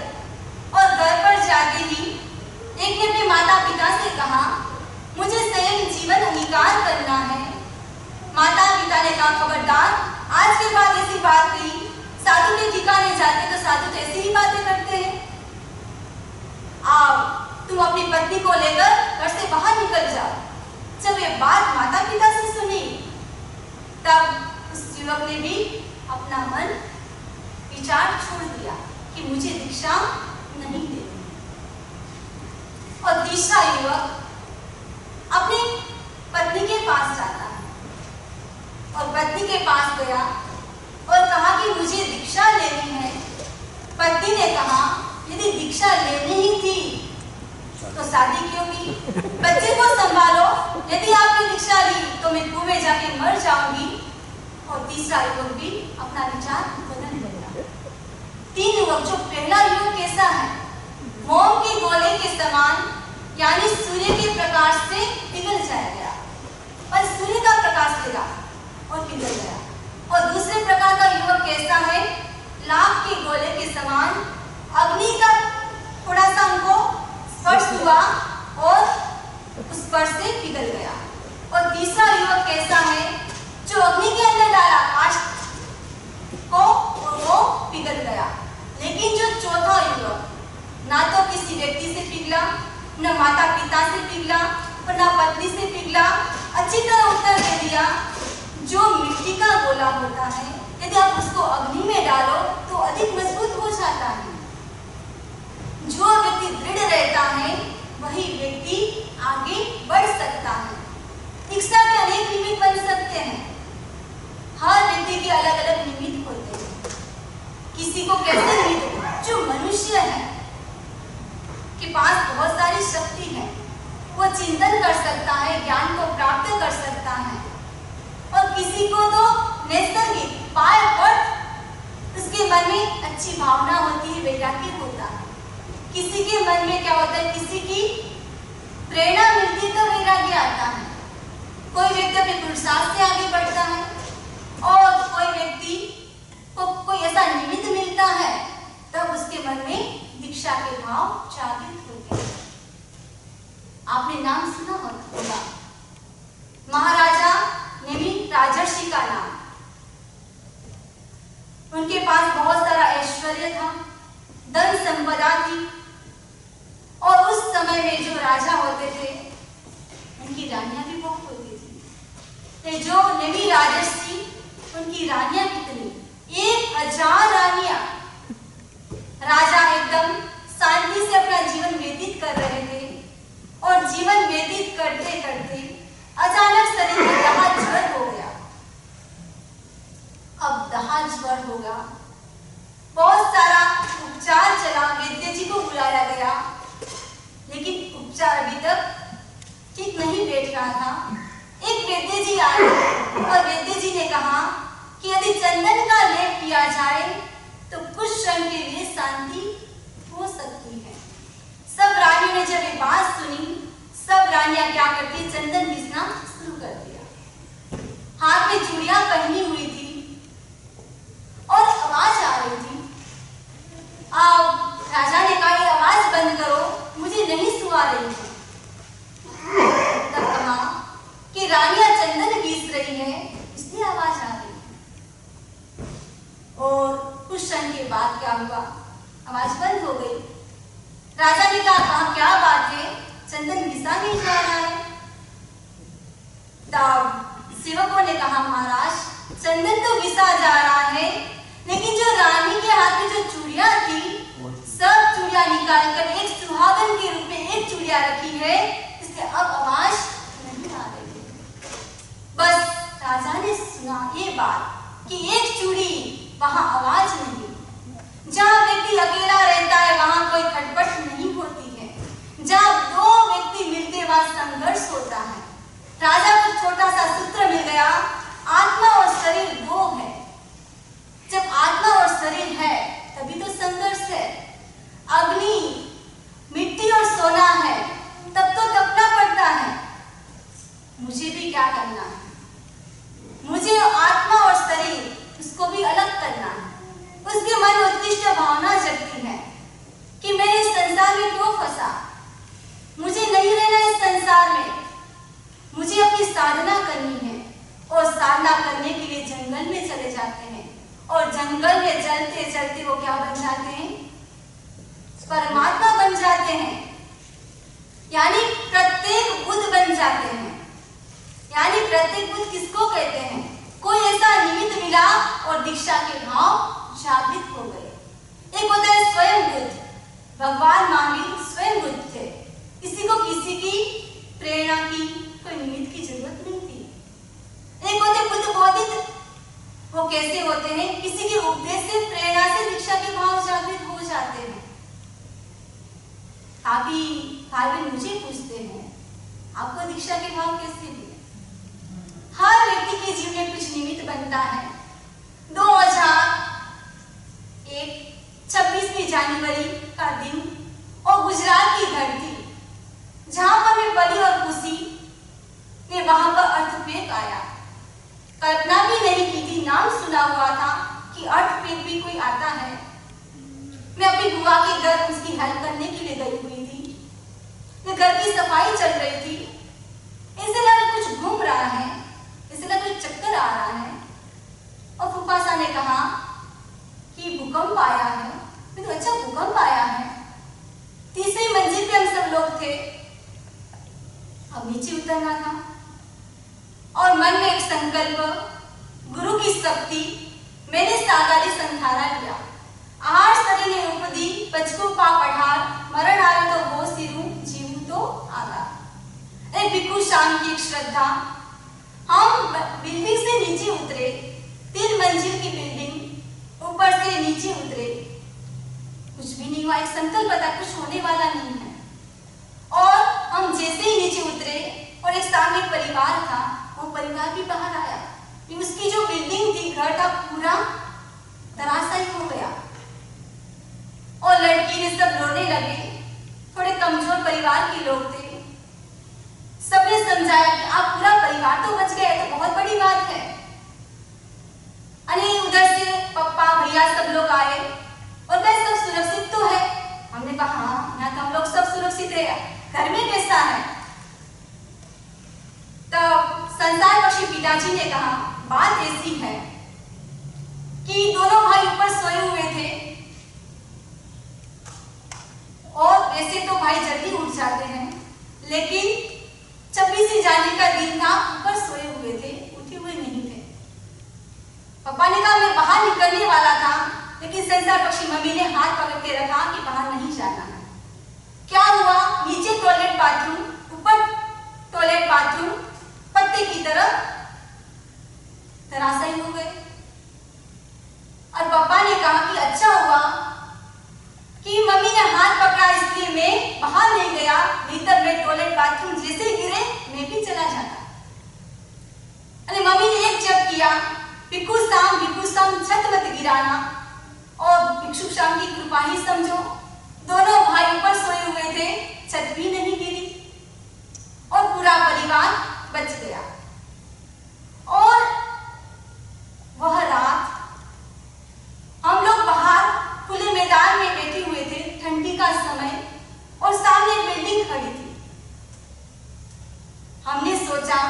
और घर पर जाते ही एक ने अपने माता पिता से कहा, मुझे स्वयं जीवन अंगीकार करना है। माता पिता ने कहा, खबरदार, आज के बाद ऐसी बात कही, साधु के ठिकाने जाते तो साधु तो ऐसी ही बातें करते हैं। अब तुम अपनी पत्नी को लेकर घर से बाहर निकल जाओ। जब ये बात माता पिता से सुनी, तब उस युवक ने भी अपना मन विचार छोड़ दिया कि मुझे दीक्षा नहीं देनी। और तीसरा युवक अपनी पत्नी के पास जाता है और पत्नी के पास गया और कहा कि मुझे दीक्षा लेनी है। पत्नी ने कहा, यदि दीक्षा लेनी ही थी तो शादी क्यों की? बच्चे को संभालो, यदि आपने दीक्षा ली तो मैं कुएं में जाके मर जाऊंगी। और तीसरा युवक भी अपना विचार बदल लेगा। 3 युवक, जो पहला युवक कैसा है? मोम के गोले के समान, यानी सूर्य के प्रकाश से पिघल जाएगा और सूर्य का प्रकाश लेगा और पिघल गया। और दूसरे प्रकार का युवक कैसा है? लाख के गोले के समान, अग्नि का थोड़ा सा उनको स्पर्श हुआ और उस स्पर्श से पिघल गया। और तीसरा युवक कैसा है? जो अग्नि के अंदर डाला काष्ठ को और वो पिघल गया। लेकिन जो चौथा युवक ना तो किसी व्यक्ति से पिघला, न माता पिता से पिघला और न पत्नी से पिघला, अच्छी तरह उत्तर दे दिया, जो मिट्टी का गोला होता है, यदि आप उसको अग्नि में डालो तो अधिक मजबूत हो जाता है। जो व्यक्ति दृढ़ रहता है वही व्यक्ति आगे बढ़ सकता है। दीक्षा के अनेक निमित्त बन सकते हैं। हर व्यक्ति के अलग अलग निमित्त होते हैं। किसी को कैसे निमित्त? जो मनुष्य है के पास बहुत सारी शक्ति है, वो चिंतन कर सकता है, ज्ञान को प्राप्त कर सकता है। और किसी को तो नैसर्गिक पाए पट उसके मन में अच्छी भावना होती है, वैराग्य होता है। किसी के मन में क्या होता है? किसी की प्रेरणा मिलती है तो वैराग्य आता है। कोई व्यक्ति अपने पुरुषार्थ से आगे बढ़ता है और कोई व्यक्ति को कोई ऐसा निमित्त मिलता है तब उसके मन में दीक्षा के भाव जागृत होते हैं। आपने नाम सुना होगा, महाराजा नेमि राजर्षि का नाम। उनके पास बहुत सारा ऐश्वर्य था, धन संपदा थी। और उस समय में जो राजा होते थे उनकी रानियां भी बहुत होती थी। जो नेमि राजर्षि, उनकी रानियां कितनी? 1000 रानियां। राजा एकदम शांति से अपना जीवन व्यतीत कर रहे थे और जीवन व्यतीत करते करते अचानक शरीर में दहा ज्वर हो गया। अब दहा ज्वर होगा, बहुत सारा उपचार चला, वैद्य जी को बुलाया गया, लेकिन उपचार अभी तक ठीक नहीं बैठ रहा था। एक वैद्य जी आए और वैद्य जी ने कहा कि यदि चंदन का लेप किया जाए तो कुछ क्षण के लिए शांति हो सकती है। सब रानियों ने जब ये बात सुनी, सब रानियां क्या करती? चंदन घिसना शुरू कर दिया। हाथ में चूड़ियां पहनी हुई थी और आवाज आ रही थी, कुछ क्षण के बाद क्या हुआ, आवाज बंद हो गई। राजा ने कहा क्या बात है, चंदन घिसा नहीं जा रहा है। तब सेवकों ने कहा महाराज चंदन तो घिसा जा रहा है, लेकिन जो रानी के हाथ में जो चूड़ियां थी सब चूड़ियां निकालकर एक सुहागन के रूप में एक चूड़िया रखी है, इसलिए अब आवाज नहीं आ रही है। बस राजा ने सुना ये बात कि एक चूड़ी वहां आवाज नहीं। जहां व्यक्ति अकेला रहता है वहां कोई खटपट नहीं होती है, जहां दो व्यक्ति मिलते वहां संघर्ष होता है। राजा को छोटा सा सूत्र मिल गया, आत्मा और शरीर दो है। जब आत्मा और शरीर है तभी तो संघर्ष है। अग्नि मिट्टी और सोना है तब तो तपना पड़ता है। मुझे भी क्या करना है, मुझे आत्मा और शरीर उसको भी अलग करना है। उसके मन में उत्कृष्ट भावना जगती है कि मैं इस संसार में क्यों फंसा, मुझे नहीं रहना इस संसार में, मुझे अपनी साधना करनी है। और साधना करने के लिए जंगल में चले जाते हैं और जंगल में चलते चलते वो क्या बन जाते हैं, परमात्मा बन जाते हैं, यानी प्रत्येक बुद्ध बन जाते हैं। यानी प्रत्येक बुद्ध किसको कहते हैं, कोई ऐसा निमित्त मिला और दीक्षा के भाव जागृत हो गए। एक होता है स्वयं बुद्ध, भगवान महावीर स्वयं बुद्ध थे, किसी को किसी की प्रेरणा की कोई निमित्त की जरूरत नहीं थी। एक होते बुद्ध बोधित, वो कैसे होते हैं, किसी के उपदेश से प्रेरणा से दीक्षा के भाव जागृत हो जाते हैं। काफी भाई मुझे पूछते हैं आपको दीक्षा के भाव कैसे दिए। हर व्यक्ति के जीवन में कुछ निमित्त बनता है। 2001 26वीं जनवरी का दिन और गुजरात की धरती जहां पर मैं पली और खुशी ने वहां पर अर्थक्वेक आया। कल्पना भी नहीं की थी, नाम सुना हुआ था कि अर्थक्वेक भी कोई आता है। मैं अपनी बुआ के घर उसकी हेल्प करने के लिए गई हुई थी। घर की सफाई चल रही थी, ऐसे लगा कुछ घूम रहा है, ऐसे लगा कुछ चक्कर आ रहा है। और फूफासा ने कहा कि भूकंप आया है। मैं तो अच्छा भूकंप आया है। तीसरी मंजिल पे हम सब लोग थे, अब नीचे उतरना था और मन में एक संकल्प, गुरु की शक्ति, मैंने सागारी संधारा लिया। आहार शरीर ने उपदी, बचको पा पढ़ार, मरण आए तो हो सिरू, जीव तो आगा। एक भिक्षु शाम की एक श्रद्धा। हम बिल्डिंग से नीचे उतरे, 3 मंजिल की बिल्डिंग, ऊपर से नीचे उतरे, कुछ भी नहीं हुआ। एक संकल्प था, कुछ होने वाला नहीं है। और हम जैसे ही नीचे उतरे और एक सामने परिवार था, वो परिवार भी बाहर आया। उसकी जो बिल्डिंग थी, घर था, पूरा धराशायी हो गया। और लड़की ने सब रोने लगे। थोड़े कमजोर परिवार के लोग थे। सबने समझाया कि आप पूरा परिवार तो बच गए, तो बहुत बड़ी बात है। अरे उधर से पापा भैया सब लोग आए और कहे सब सुरक्षित तो है। हमने कहा हाँ, यहाँ तो हम लोग सब सुरक्षित है, घर में कैसा है। तब संसार पक्षी पिताजी ने कहा बात ऐसी है कि दोनों भाई ऊपर सोए हुए थे और वैसे तो भाई जल्दी उठ जाते हैं, लेकिन 26 जाने का दिन था, ऊपर सोए हुए थे, उठे हुए नहीं थे। पापा ने कहा मैं बाहर निकलने वाला था, लेकिन संसार पक्षी मम्मी ने हाथ पकड़ के रखा कि बाहर नहीं जाना है। क्या हुआ, नीचे टॉयलेट बाथरूम, ऊपर टॉयलेट बाथरूम, पत्ते की तरह धराशायी हो गए। और पापा ने कहा कि अच्छा हुआ कि मम्मी ने हाथ पकड़ा, इसलिए मैं बाहर नहीं गया, नहीं तो मैं टॉयलेट बाथरूम जैसे गिरे मैं भी चला जाता। अरे मम्मी ने एक जप किया, भिक्षु शाम छत मत गिराना, और भिक्षु शाम की कृपा ही समझो। दोनों भाई ऊपर सोए हुए थे, छत भी नहीं गिरी और पूरा परिवार बच गया। और वह रात हम लोग बाहर खुले मैदान में बैठे हुए थे, ठंडी का समय, और सामने एक बिल्डिंग खड़ी थी। हमने सोचा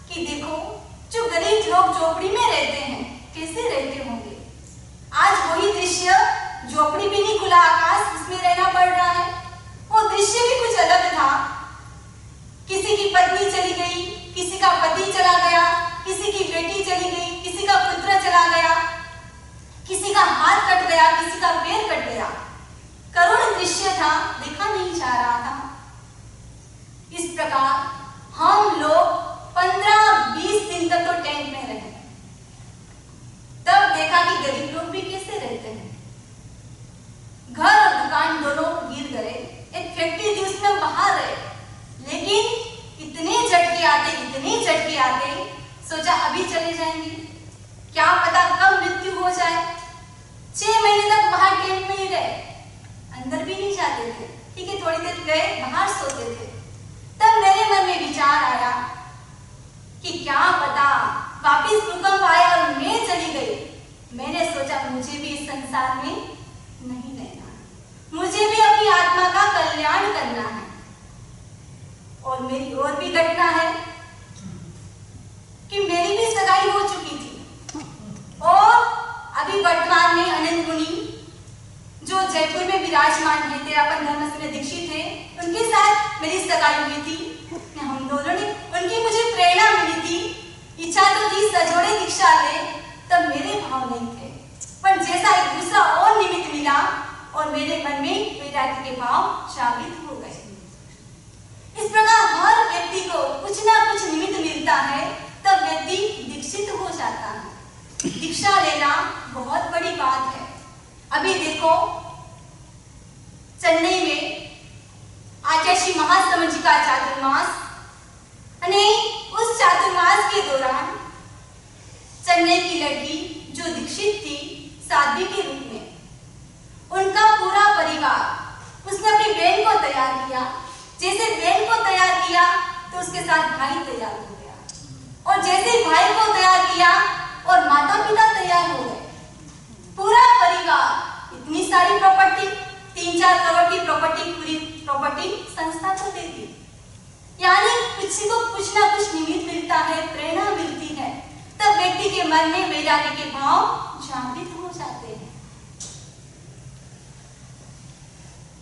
कि देखो जो गरीब लोग झोपड़ी में रहते हैं कैसे रहते होंगे, आज वही दृश्य, झोपड़ी भी नहीं, खुला आकाश, उसमें रहना पड़ रहा है। वो दृश्य भी कुछ अलग था। किसी की पत्नी चली गई, किसी का पति चला गया, किसी की बेटी चली गई, किसी का पुत्र चला गया, किसी का हाथ कट गया, किसी का पैर कट गया। करुण दृश्य था, देखा नहीं जा रहा था। इस प्रकार हम लोग 15-20 दिन तक तो टेंट में रहे। तब देखा कि गरीब लोग भी कैसे रहते हैं। घर और दुकान दोनों गिर गए। एक फैक्ट्री थी, उसमें हम बाहर रहे, लेकिन इतने झटके आते, सोचा अभी चले जाएंगे, क्या पता कब मृत्यु हो जाए। 6 महीने तक बाहर टेंट में ही रहे, अंदर भी नहीं जाते थे। ठीक है, थोड़ी देर गए, बाहर सोते थे। तब मेरे मन में विचार आया कि क्या पता वापिस भूकंप आया और मैं चली गई। मैंने सोचा मुझे भी इस संसार में नहीं रहना, मुझे भी अपनी आत्मा का कल्याण करना है। और मेरी और भी घटना है कि मेरी भी सगाई हो चुकी थी और अभी वर्तमान में अनंत मुनि जो जयपुर में विराजमान है, तेरापन धर्म से दीक्षित है, उनके साथ मेरी सगाई हुई थी। हम दोनों ने, उनकी मुझे प्रेरणा मिली थी। इच्छा तो थी सजोड़े दीक्षा ले, तब मेरे भाव नहीं थे, पर जैसा एक दूसरा और निमित्त मिला और मेरे मन में वैराग्य के भाव जागृत हो गए। इस प्रकार हर व्यक्ति को कुछ ना कुछ निमित्त मिलता है, तब व्यक्ति दीक्षित हो जाता है। दीक्षा लेना बहुत बड़ी बात है। अभी देखो, चेन्नई में आचार्य श्री महासमन जी का चातुर्मास, उस चातुर्मास के दौरान चेन्नई की लड़की जो दीक्षित थी साध्वी के रूप में, उनका पूरा परिवार, उसने अपनी बहन को तैयार किया। जैसे बहन को तैयार किया तो उसके साथ भाई तैयार हो गया, और जैसे भाई को तैयार किया और माता पिता तैयार हो गए। पूरा परिवार, इतनी सारी प्रॉपर्टी, 3-4 करोड़ की प्रॉपर्टी, पूरी प्रॉपर्टी संस्था को दे दी। यानी किसी को कुछ ना कुछ निमित्त मिलता है, प्रेरणा मिलती है, तब व्यक्ति के मन में वैराग्य के भाव जागृत हो जाते हैं।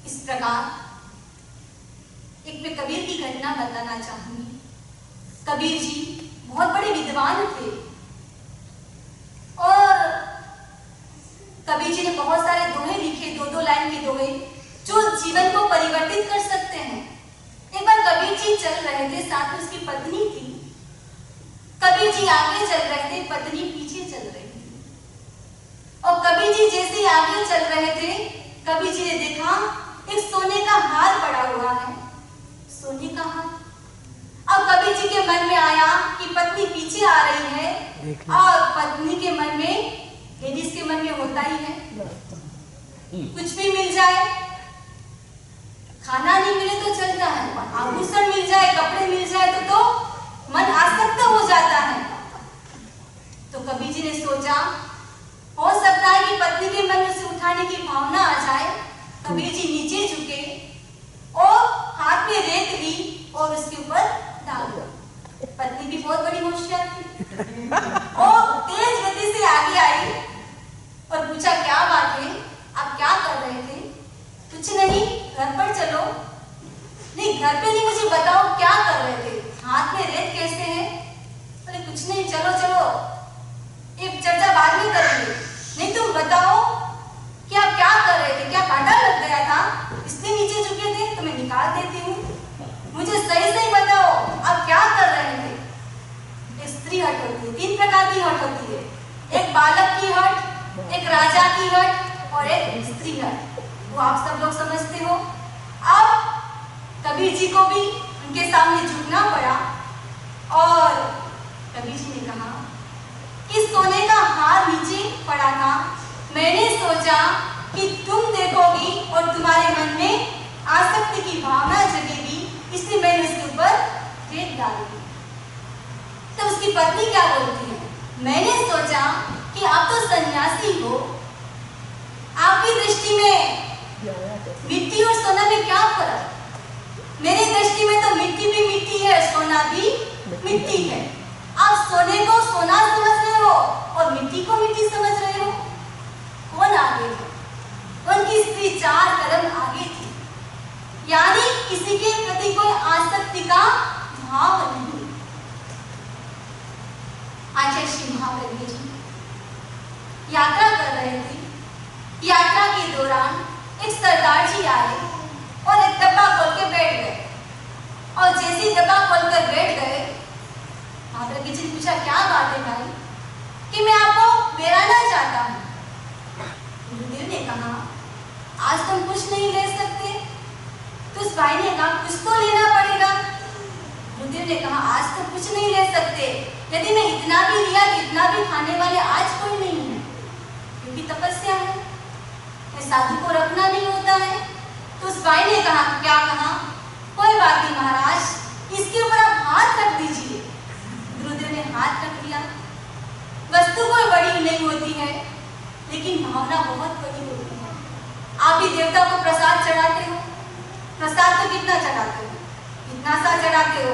इस प्रकार एक मैं कबीर की घटना बताना चाहूंगी। कबीर जी बहुत बड़े विद्वान थे और कबीर जी ने बहुत सारे दोहे लिखे, 2-2 लाइन के दोहे, जो जीवन को परिवर्तित कर सकते हैं। एक बार कबीर जी चल रहे थे, साथ में उसकी पत्नी थी। कबीर जी आगे चल रहे थे, पत्नी पीछे चल रही थी। और कबीर जी जैसे ही आगे चल रहे थे, कबीर जी ने देखा एक सोने का हार पड़ा हुआ है, सोने का हार। अब कबीर जी के मन में आया कि पत्नी पीछे आ रही है, और पत्नी के मन में, लेडीज के मन में होता ही है, कुछ भी मिल जाए, खाना नहीं मिले तो चलता है, आभूषण मिल जाए, कपड़े मिल जाए तो मन आसक्त हो जाता है। तो कबीर जी ने सोचा, हो सकता है कि पत्नी के मन में से उठाने की भावना आ जाए। कबीर जी नीचे झुके और हाथ में रेत ली और उसके ऊपर डाल दी। पत्नी भी बहुत बड़ी होशियार थी और तेज गति से आगे आई और पूछा, क्या बात है, आप क्या कर रहे थे? कुछ नहीं, घर पर चलो। नहीं, घर पे नहीं, मुझे बताओ क्या कर रहे थे, हाथ में रेत कैसे है? बोले कुछ नहीं, चलो चलो, ये चर्चा बाद में करेंगे। नहीं, तुम बताओ कि आप क्या कर रहे थे, क्या कांटा लग गया था इसलिए नीचे झुके थे? तो मैं निकाल देती हूँ, मुझे सही सही बताओ आप क्या कर रहे थे। एक स्त्री हट होती है, 3 प्रकार की हट होती है, एक बालक की हट, एक राजा की हट और एक स्त्री हट। वो आप सब लोग समझते हो। अब कबीर जी को भी उनके सामने झुकना पड़ा और कबीर जी ने कहा, इस सोने का हार नीचे पड़ा था, मैंने सोचा कि तुम देखोगी और तुम्हारे मन में आसक्ति की भावना जगेगी, इसलिए मैंने उसके ऊपर रेत डाल दी। तो उसकी पत्नी क्या बोलती है, मैंने सोचा कि आप तो सन्यासी हो, आपकी दृष्टि में मिट्टी और सोना में क्या फर्क? मेरी दृष्टि में तो मिट्टी भी मिट्टी है, सोना भी मिट्टी है। आप सोने को सोना समझ रहे हो और मिट्टी को मिट्टी समझ रहे हो, कौन आगे है? सरदार जी आए और एक डब्बा खोल के बैठ गए। और जैसे ही डब्बा खोलकर बैठ गए, महाराज जी ने पूछा, क्या बात है भाई, कि मैं आपको बेराना चाहता हूँ। गुरुदेव ने कहा, आज तुम कुछ नहीं ले सकते? तो उस भाई ने कहा, कुछ तो लेना पड़ेगा। गुरुदेव ने कहा, आज तो कुछ नहीं ले सकते, यदि मैं इतना भी लिया तो इतना भी खाने वाले आज कोई नहीं है, क्योंकि तपस्या है, साधु को रखना नहीं होता है। तो उस भाई ने कहा, क्या कहा, कोई बात नहीं महाराज, इसके ऊपर आप हाथ रख दीजिए। गुरुदेव ने हाथ रख दिया। वस्तु कोई बड़ी नहीं होती है, लेकिन भावना बहुत बड़ी होती है। आप भी देवता को प्रसाद चढ़ाते हो, प्रसाद तो कितना चढ़ाते हो, इतना सा चढ़ाते हो,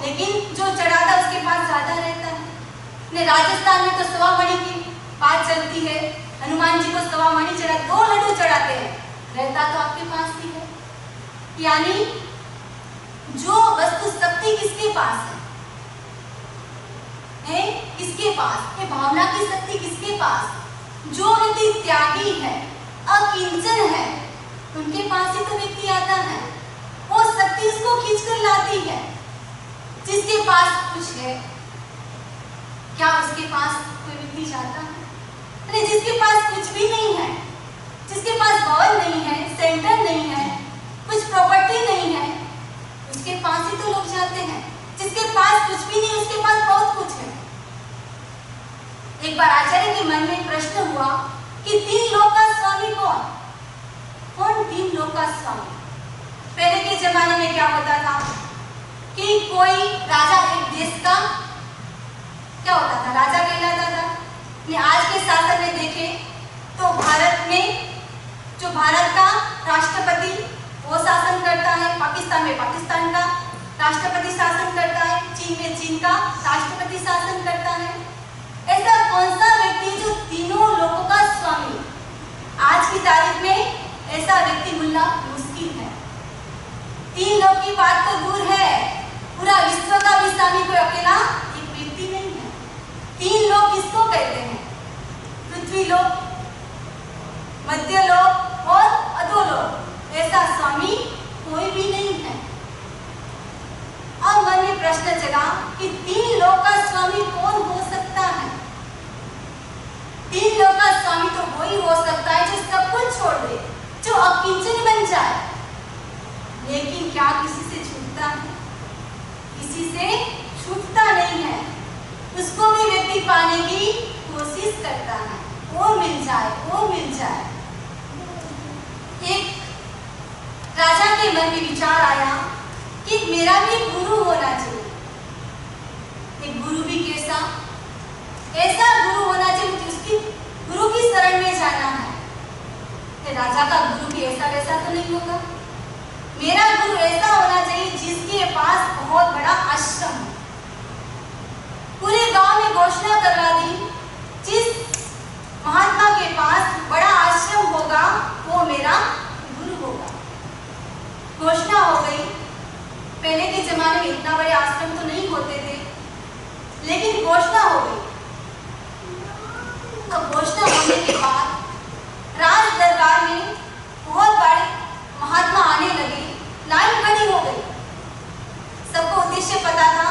लेकिन जो चढ़ाता है उसके पास ज्यादा रहता है। राजस्थान में तो सवा मणि की बात चलती है, हनुमान जी को सवा मणि चढ़ा, 2 लड्डू चढ़ाते हैं, रहता तो आपके पास ही है। यानी जो वस्तु शक्ति किसके पास है? किसके पास है? भावना की शक्ति किसके पास? जो व्यक्ति त्यागी है, अकिंचन है, उनके पास ही तो व्यक्ति आता है। वो शक्ति उसको खींचकर लाती है। जिसके पास कुछ है, क्या उसके पास कोई व्यक्ति जाता है? अरे जिसके पास कुछ भी नहीं है, जिसके पास भवन नहीं है, सेंटर नहीं है, कुछ प्रॉपर्टी नहीं है, उसके पास ही तो लोग जाते हैं। जिसके पास कुछ भी नहीं, उसके पास बहुत कुछ है। एक बार आचार्य के मन में प्रश्न हुआ कि 3 लोक का स्वामी कौन? कौन 3 लोक का स्वामी? पहले के जमाने में क्या होता था कि कोई राजा एक देश का क्या होता था, राजा कहलाता था। आज के शासन में देखें तो भारत में जो भारत का राष्ट्रपति वो शासन करता है, पाकिस्तान में पाकिस्तान का राष्ट्रपति शासन करता है, चीन में चीन का राष्ट्रपति शासन करता है। ऐसा कौन सा व्यक्ति जो तीनों लोगों का स्वामी? आज की तारीख में ऐसा व्यक्ति मिलना मुश्किल है। 3 लोग की बात तो दूर है, पूरा विश्व का भी स्वामी कोई अकेला एक व्यक्ति नहीं है। 3 लोग किसको कहते हैं? पृथ्वी लोक, मध्य लोक और अधोलोक। ऐसा स्वामी कोई भी नहीं है। अब मन में प्रश्न जगा कि 3 लोक का स्वामी कौन हो सकता है? 3 लोक का स्वामी तो वही हो सकता है जो सब कुछ छोड़ दे, जो अकिंचन बन जाए। लेकिन क्या किसी से छूटता है? किसी से छूटता नहीं है। उसको भी व्यक्ति पाने की कोशिश करता है, वो मिल जाए, वो मिल जाए। एक राजा के मन में विचार आया कि मेरा भी एक गुरु होना चाहिए। एक गुरु भी कैसा? ऐसा गुरु होना चाहिए, मुझे उसकी गुरु की शरण में जाना है। राजा का गुरु भी ऐसा वैसा तो नहीं होगा। मेरा गुरु ऐसा होना चाहिए जिसके पास बहुत बड़ा आश्रम हो। पूरे गांव में घोषणा करवा दी, जिस महात्मा के पास बड़ा आश्रम होगा वो मेरा गुरु होगा। घोषणा हो गई। पहले के जमाने में इतना बड़े आश्रम तो नहीं होते थे, लेकिन घोषणा हो गई। अब घोषणा होने के बाद राज दरबार में बहुत बड़े महात्मा आने लगे, लाइन खड़ी हो गई। सबको उद्देश्य पता था,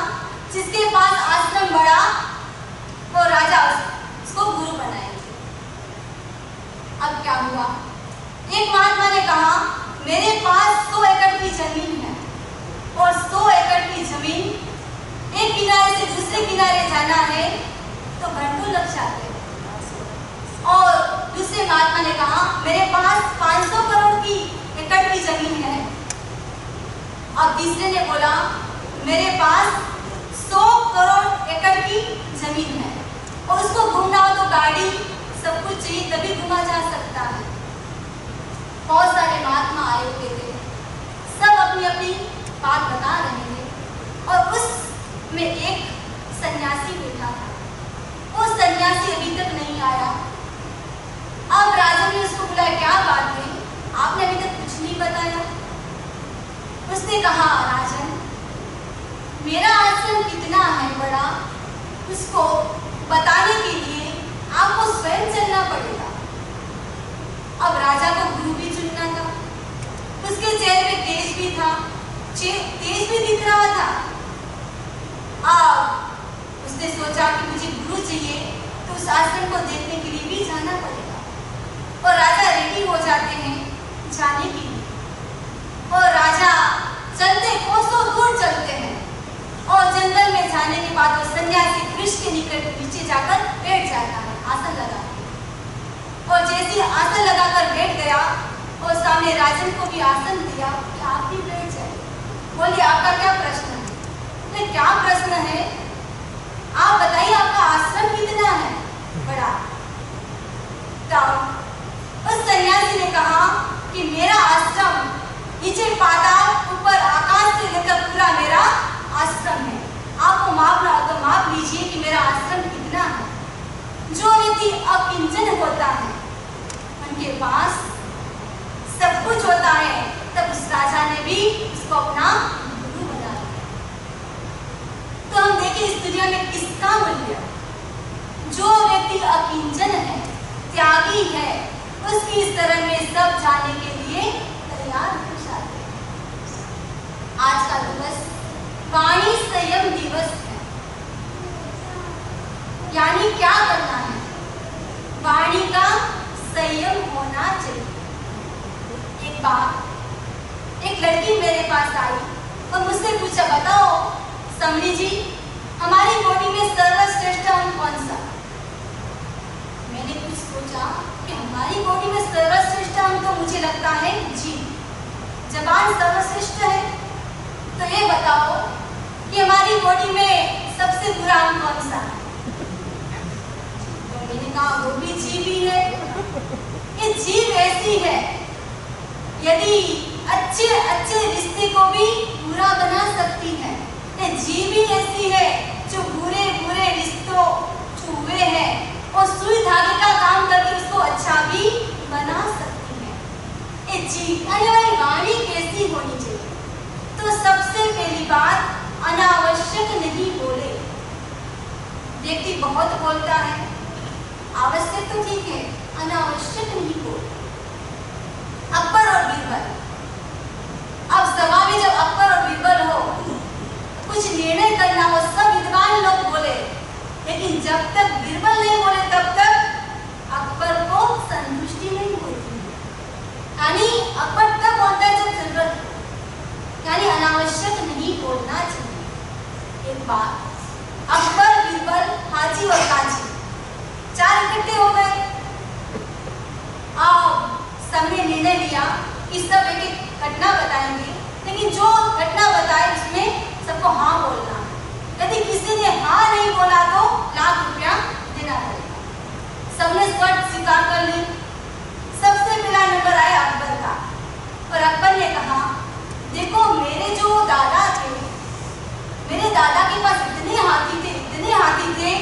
जिसके पास आश्रम बड़ा वो राजा उसको गुरु बनाएंगे। अब क्या हुआ? एक महात्मा ने कहा, मेरे पास 100 एकड़ की जमीन है और 100 एकड़ की जमीन एक किनारे से दूसरे किनारे जाना है तो घंटों लग जाते हैं। और दूसरे महात्मा ने कहा, मेरे पास 500 करोड़ की एकड़ की जमीन है। अब तीसरे ने बोला, मेरे पास 100 करोड़ एकड़ की जमीन है और उसको घूमना हो तो गाड़ी सब कुछ चाहिए, तभी घूमा जा सकता है। बहुत सारे महात्मा आए हुए थे, सब अपनी अपनी बात बता रहे थे और उसमें एक सन्यासी बैठा था। वो सन्यासी अभी तक नहीं आया। अब राजा ने उसको बुलाया, क्या बात है, आपने अभी तक कुछ नहीं बताया। उसने कहा, राजन, मेरा आश्रम कितना है बड़ा, उसको बताने के लिए आपको स्वयं चलना पड़ेगा। अब राजा को गुरु भी चुनना था। तेज भी दिख रहा था। अब उसने सोचा कि मुझे गुरु चाहिए तो उस आश्रम को देखने के लिए भी जाना पड़ेगा। और राजा रेडी हो जाते हैं जाने के लिए, और राजा चलते कोसों दूर चलते हैं, और जंगल में जाने के बाद वो सन्यासी वृक्ष के निकट नीचे जाकर बैठ जाता है आसन लगा। और जैसे आसन लगाकर बैठ गया और सामने राजन को भी आसन दिया कि आप भी बैठ जाए। बोलिए आपका क्या प्रश्न है? तो क्या प्रश्न है, आप बताइए आपका आश्रम कितना है बड़ा? तब उस सन्यासी ने कहा कि मेरा आश्रम नीचे पाताल ऊपर आकाश से लेकर पूरा मेरा आश्रम है। आपको मापना हो तो माप लीजिए कि मेरा आश्रम कितना है। जो व्यक्ति अकिंचन होता है उनके पास सब कुछ होता है, तब उस राजा ने भी उसको अपना गुरु बना लिया। तो हम देखें इस दुनिया में किसका मूल्य? जो व्यक्ति अकिंचन है, त्यागी है, उसकी इस तरह में सब जाने के लिए तैयार हो जाते हैं। आज का दिवस वाणी संयम दिवस है। यानी क्या करना है? वाणी का संयम होना चाहिए। एक बार एक लड़की मेरे पास आई और मुझसे पूछा, बताओ समरी जी, हमारी बॉडी में सर्वश्रेष्ठ अंग कौन सा? मैंने कुछ सोचा कि हमारी बॉडी में सर्वश्रेष्ठ अंग तो मुझे लगता है जीभ, जबान सर्वश्रेष्ठ है। तो ये बताओ कि हमारी बॉडी में सबसे बुरा अंग कौन सा है? तो मैंने कहा वो भी जीभ ही है। ये जीभ ऐसी है, यदि अच्छे अच्छे रिश्ते को भी बुरा बना सकती है। ये जीभ ही ऐसी है जो बुरे बुरे रिश्तों जो हुए हैं और सुई धागे का काम करके उसको अच्छा भी बना सकती है। ये जीभ हमारी वाणी कैसी होनी चाहिए? तो सबसे पहली बात, अनावश्यक नहीं बोले। व्यक्ति बहुत बोलता है, आवश्यक तो ठीक है, अनावश्यक नहीं बोले। अकबर और बीरबल, अब सभा में जब अकबर और बीरबल हो, कुछ निर्णय करना हो, सब विद्वान लोग बोले, लेकिन जब तक बीरबल नहीं बोले तब तक अकबर को संतुष्टि नहीं होती। यानी अकबर तब बोलता है जब जरूरत हो, यानी अनावश्यक नहीं बोलना चाहिए। एक बार अकबर, बीरबल, हाजी और काजी चार इकट्ठे हो गए। अब सबने निर्णय लिया कि सब एक एक घटना बताएंगे, लेकिन जो घटना बताए उसमें सबको हाँ बोलना है। यदि किसी ने हाँ नहीं बोला तो ₹1,00,000 देना पड़ेगा। सबने शर्त स्वीकार कर ली। सबसे पहला नंबर आया अकबर का, और अकबर ने कहा, देखो मेरे जो दादा थे, मेरे दादा के पास इतने हाथी थे, इतने हाथी थे,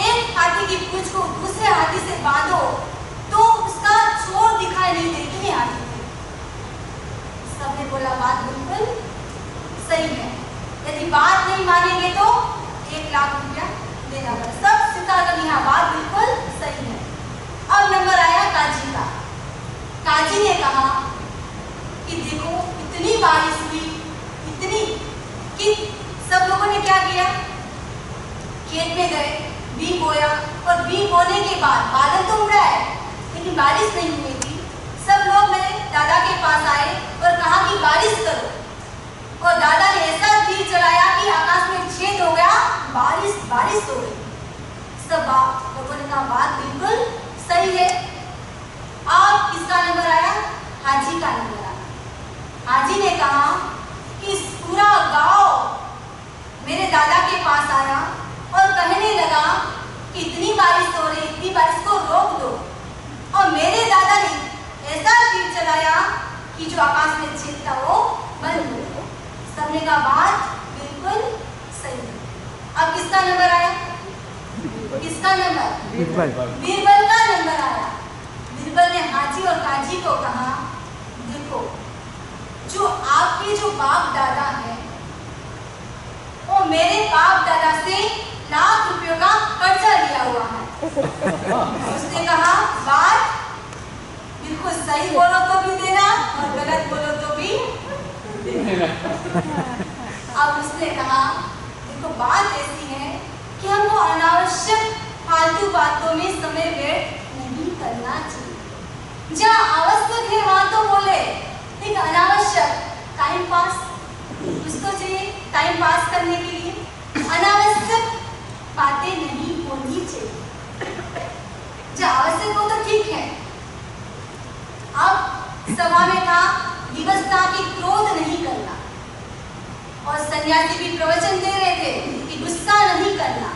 एक हाथी की पूंछ को दूसरे हाथी से बांधो तो उसका छोर दिखाई नहीं देती, इतने हाथी थे। सबने बोला बात बिल्कुल सही है, यदि बात नहीं मानेंगे तो ₹1,00,000 देना पड़ेगा। सब स्वीकार कर लिया, बात बिल्कुल सही है। अब नंबर आया काजी का। काजी ने कहा कि देखो इतनी बारिश हुई, इतनी कि सब लोगों ने क्या किया, खेत में गए, बीज बोया, और बीज बोने के बाद बादल तो उड़ा है लेकिन बारिश नहीं हुई थी। सब लोग मेरे दादा के पास आए और कहा कि बारिश करो, और दादा ने ऐसा तीर चलाया कि आकाश में छेद हो गया, बारिश हो गई। सब लोगों ने कहा बात बिल्कुल सही है। अब किसका नंबर आया? हाजी का नंबर आया। हाजी ने कहा कि पूरा गांव मेरे दादा के पास आया और कहने लगा कि इतनी बारिश हो रही, इतनी बारिश को रोक दो, और मेरे दादा ने ऐसा तीर चलाया कि जो आकाश में छेद था वो बंद हो गया। सबने कहा बात बिल्कुल सही है। अब किसका नंबर आया? किसका नंबर? बीरबल का नंबर आया। बीरबल ने हाजी और काजी को कहा, देखो जो आपके जो बाप दादा है वो मेरे बाप दादा से ₹1,00,000 का कर्जा लिया हुआ है। उसने कहा बात बिल्कुल सही बोलो तो भी देना और गलत बोलो तो भी देना। अब उसने कहा, देखो बात ऐसी है कि हमको अनावश्यक फालतू बातों में समय व्यर्थ नहीं करना चाहिए। जहाँ आवश्यक है वहां तो बोले, ठीक, अनावश्यक टाइम पास उसको चाहिए, टाइम पास करने के लिए अनावश्यक बातें नहीं होनी चाहिए। जहाँ आवश्यक हो तो ठीक है। अब सभा में था विवशता की क्रोध नहीं करना, और सन्यासी भी प्रवचन दे रहे थे कि गुस्सा नहीं करना।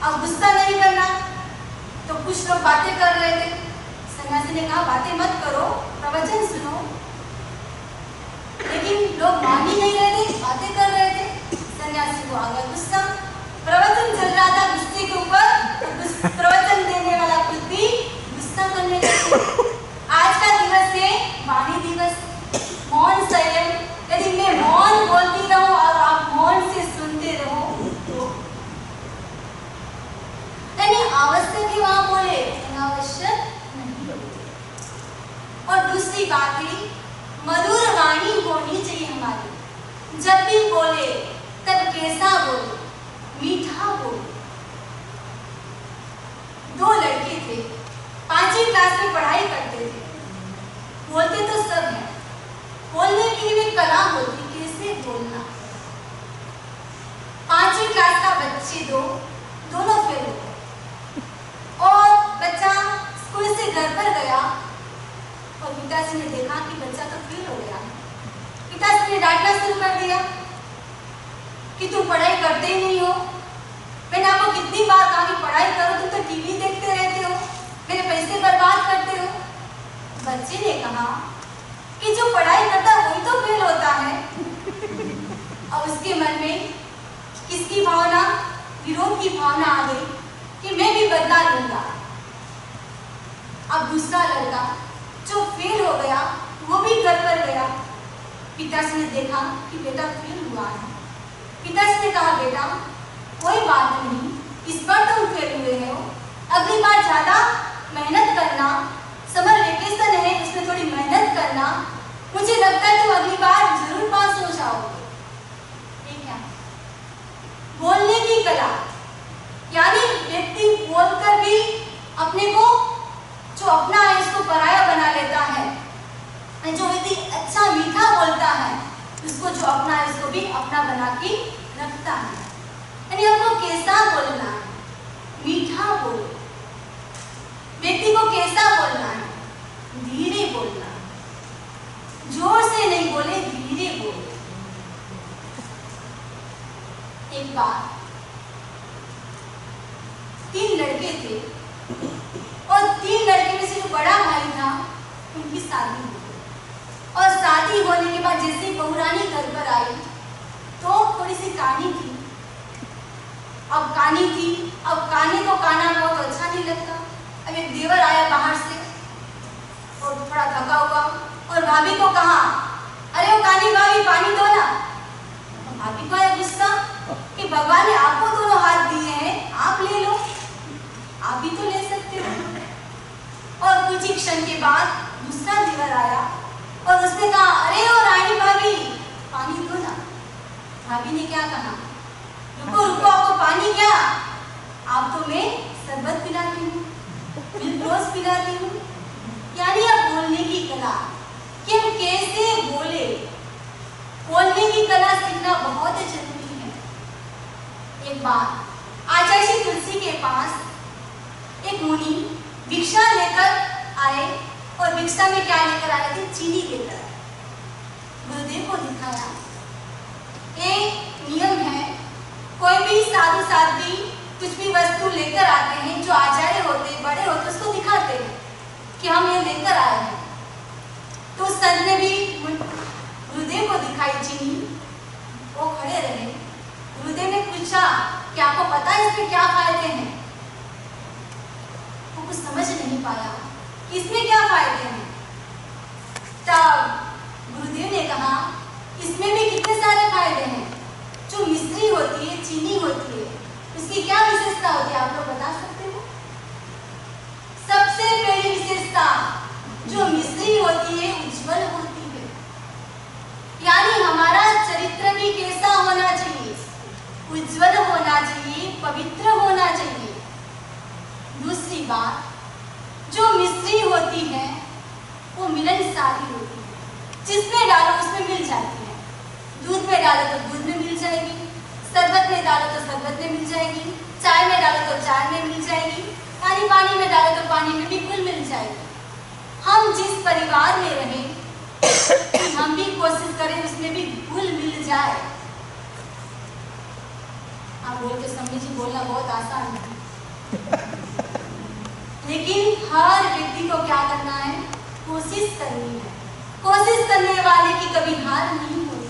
अब गुस्सा नहीं करना तो कुछ लोग बातें कर रहे थे। सन्यासी ने कहा बातें मत करो, प्रवचन सुनो, लेकिन लोग मान ही नहीं रहे थे, बातें कर रहे थे। सन्यासी को आ गया गुस्सा, प्रवचन चल रहा था गुस्से के ऊपर, तो प्रवचन देने वाला खुद भी गुस्सा करने लगा। आज का दिवस है वाणी दिवस, मौन संयम। यदि मैं मौन बोलती रहूं और आप मौन से सुनते रहो तो यानी आवश्यक ही वहां बोले, अनावश्यक नहीं बोले। और दूसरी बात है, मधुर वाणी होनी चाहिए हमारी। जब भी बोले तब कैसा बोले, मीठा बोले। दो लड़के थे, 5वीं क्लास में पढ़ाई करते थे। बोलते तो सब है, बोलने की भी कला होती, कैसे बोलना। 5वीं क्लास का बच्चे दोनों फेल हो गए, और बच्चा स्कूल से घर पर गया और पिताजी ने देखा कि बच्चा तो फेल हो गया। पिताजी ने डांटना शुरू कर दिया कि तुम पढ़ाई करते ही नहीं हो। मैंने आपको कितनी बार कहा कि पढ़ाई करो, तुम तो टीवी देखते रहते हो, मेरे पैसे बर्बाद करते हो। बच्चे ने कहा कि जो पढ़ाई करता है वही तो फेल होता है। और उसके मन में किसकी भावना, विरोध की भावना आ गई कि मैं भी बदला लूंगा। अब दूसरा लड़का जो फेल हो गया वो भी घर पर गया। पिताजी ने देखा कि बेटा फेल हुआ है। पिताजी ने कहा बेटा कोई बात नहीं, इस बार तुम फेल हुए हो, अगली बार ज्यादा मेहनत करना, समर वेकेशन है उसमें थोड़ी मेहनत करना, मुझे लगता है तुम अगली बार जरूर पास हो जाओगे। ठीक है, बोलने की कला, यानी व्यक्ति बोलकर भी अपने को जो अपना है इसको पराया बना लेता है। जो व्यक्ति अच्छा मीठा बोलता है उसको जो अपना है इसको भी अपना बना के रखता है। यानी आपको कैसा बोलना है, मीठा बोलो। व्यक्ति को कैसा बोलना है, धीरे बोलना, जोर से नहीं बोले, धीरे बोले। एक बार 3 लड़के थे और 3 लड़के में से जो बड़ा भाई था उनकी शादी हो गई। और शादी होने के बाद जैसे बहुरानी घर पर आई तो थोड़ी सी कहानी थी। अब कहानी थी, अब कहानी को काना बहुत अच्छा नहीं लगता। अब एक देवर आया बाहर से और थोड़ा थका हुआ और भाभी को कहा, अरे वो कानी भाभी पानी दो ना। भाभी को आया गुस्सा कि भगवान ने आपको दोनों हाथ दिए हैं, आप ले लो, आप भी तो ले सकते हो। और कुछ ही क्षण के बाद दूसरा देवर आया और उसने कहा, अरे ओ रानी भाभी पानी दो ना। भाभी ने क्या कहा, रुको रुको, आपको पानी क्या, आप तो मैं शरबत पिलाती हूँ, मिल्क रोज पिलाती हूँ। यानी अब बोलने की कला कि हम कैसे बोले, बोलने की कला सीखना बहुत जरूरी है। एक बार आचार्य श्री तुलसी के पास एक मुनि भिक्षा लेकर आए और भिक्षा में क्या लेकर आए थे, चीनी लेकर आए। गुरुदेव को दिखाया। एक नियम है, कोई भी साधु साध्वी कुछ भी वस्तु लेकर आते हैं, जो आचार्य होते बड़े होते उसको दिखाते हैं कि हम ये लेकर आए हैं। तो संत ने भी गुरुदेव को दिखाई चीनी, वो खड़े रहे। गुरुदेव ने पूछा कि आपको पता है इसमें क्या फायदे हैं? वो कुछ समझ नहीं पाया कि इसमें क्या फायदे हैं। तब गुरुदेव ने कहा इसमें भी कितने सारे फायदे हैं। जो मिश्री होती है, चीनी होती है, उसकी क्या विशेषता होती है, आप लोग बता सकते हो? सबसे पहली विशेषता, जो मिश्री होती है उज्जवल होती है। यानी हमारा भी कैसा होना चाहिए? उज्जवल होना चाहिए, पवित्र होना चाहिए। दूसरी बात, जो मिश्री होती है वो मिलनसारी होती है, जिसमें डालो उसमें मिल जाती है। दूध में डालो तो दूध में मिल जाएगी, शरबत में डालो तो शरबत में मिल जाएगी, चाय में डालो तो चाय में मिल जाएगी, पानी में डालो तो पानी में भी घुल मिल जाएगी। हम जिस परिवार में रहें हम भी कोशिश करें उसमें भी घुल मिल जाए। आप बोलते स्वामी जी बोलना बहुत आसान है, लेकिन हर व्यक्ति को क्या करना है? कोशिश करनी है। कोशिश करने वाले की कभी हार नहीं होती।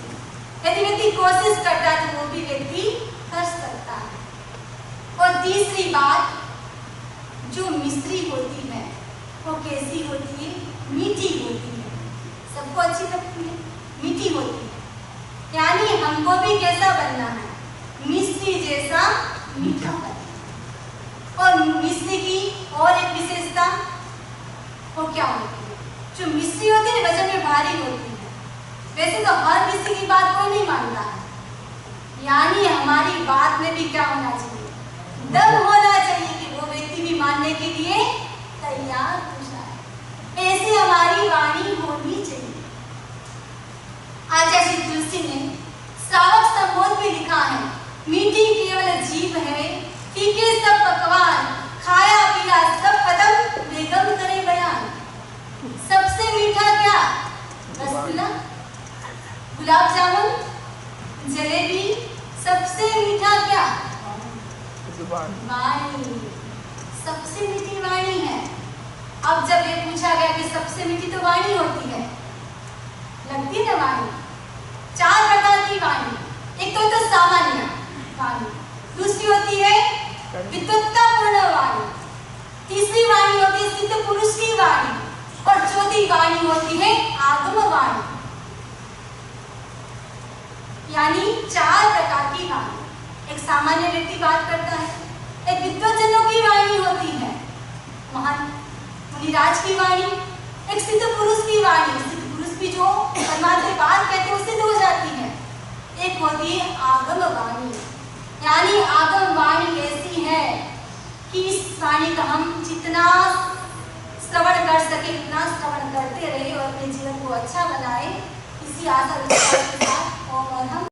यदि व्यक्ति कोशिश करता है तो वो भी व्यक्ति कर सकता है। और तीसरी बात, जो मिश्री होती है वो कैसी होती है? मीठी होती है। सबको अच्छी लगती है, मीठी होती है। यानी हमको भी कैसा बनना है? मिश्री जैसा मीठा बनना है। और मिश्री की और एक विशेषता वो क्या होती है? जो मिश्री होती है वजन में भारी होती है। वैसे तो हर मिश्री की बात कोई नहीं मानता है, यानी हमारी बात में भी क्या होना चाहिए? दम होना चाहिए कि वो व्यक्ति भी मानने के लिए तैयार हो जाए। ऐसी हमारी वाणी होनी चाहिए। आचार्य श्री तुलसी ने श्रावक संबोध में लिखा है, मीठी केवल जीभ है, फीके सब पकवान, खाया पिया सब खत्म, बेगम करे बयान। सबसे मीठा क्या? रसगुल्ला, गुलाब जामुन, जलेबी। सबसे मीठा क्या? वाणी। सबसे मीठी वाणी है। अब जब ये पूछा गया कि सबसे मीठी तो वाणी होती है, लगती है ना वाणी? 4 प्रकार की वाणी। एक तो सामान्य वाणी, दूसरी होती है विद्वत्तापूर्ण वाणी, तीसरी वाणी होती है सिद्ध पुरुष की वाणी, और चौथी वाणी होती है आगम वाणी। यानी 4 प्रकार की वाणी। एक सामान्य व्यक्ति बात करता है, एक विद्वजनों की वाणी होती है, महान मुनिराज की वाणी, एक सिद्ध पुरुष की वाणी, सिद्ध पुरुष भी जो परमात्मा से बात कहते हैं उससे हो जाती है। एक होती है आगम वाणी, यानी आगम वाणी ऐसी है कि इस वाणी का हम जितना श्रवण कर सके उतना श्रवण करते रहे और अपने जीवन को अच्छा बनाए। इसी आशा विश्वास के साथ और हम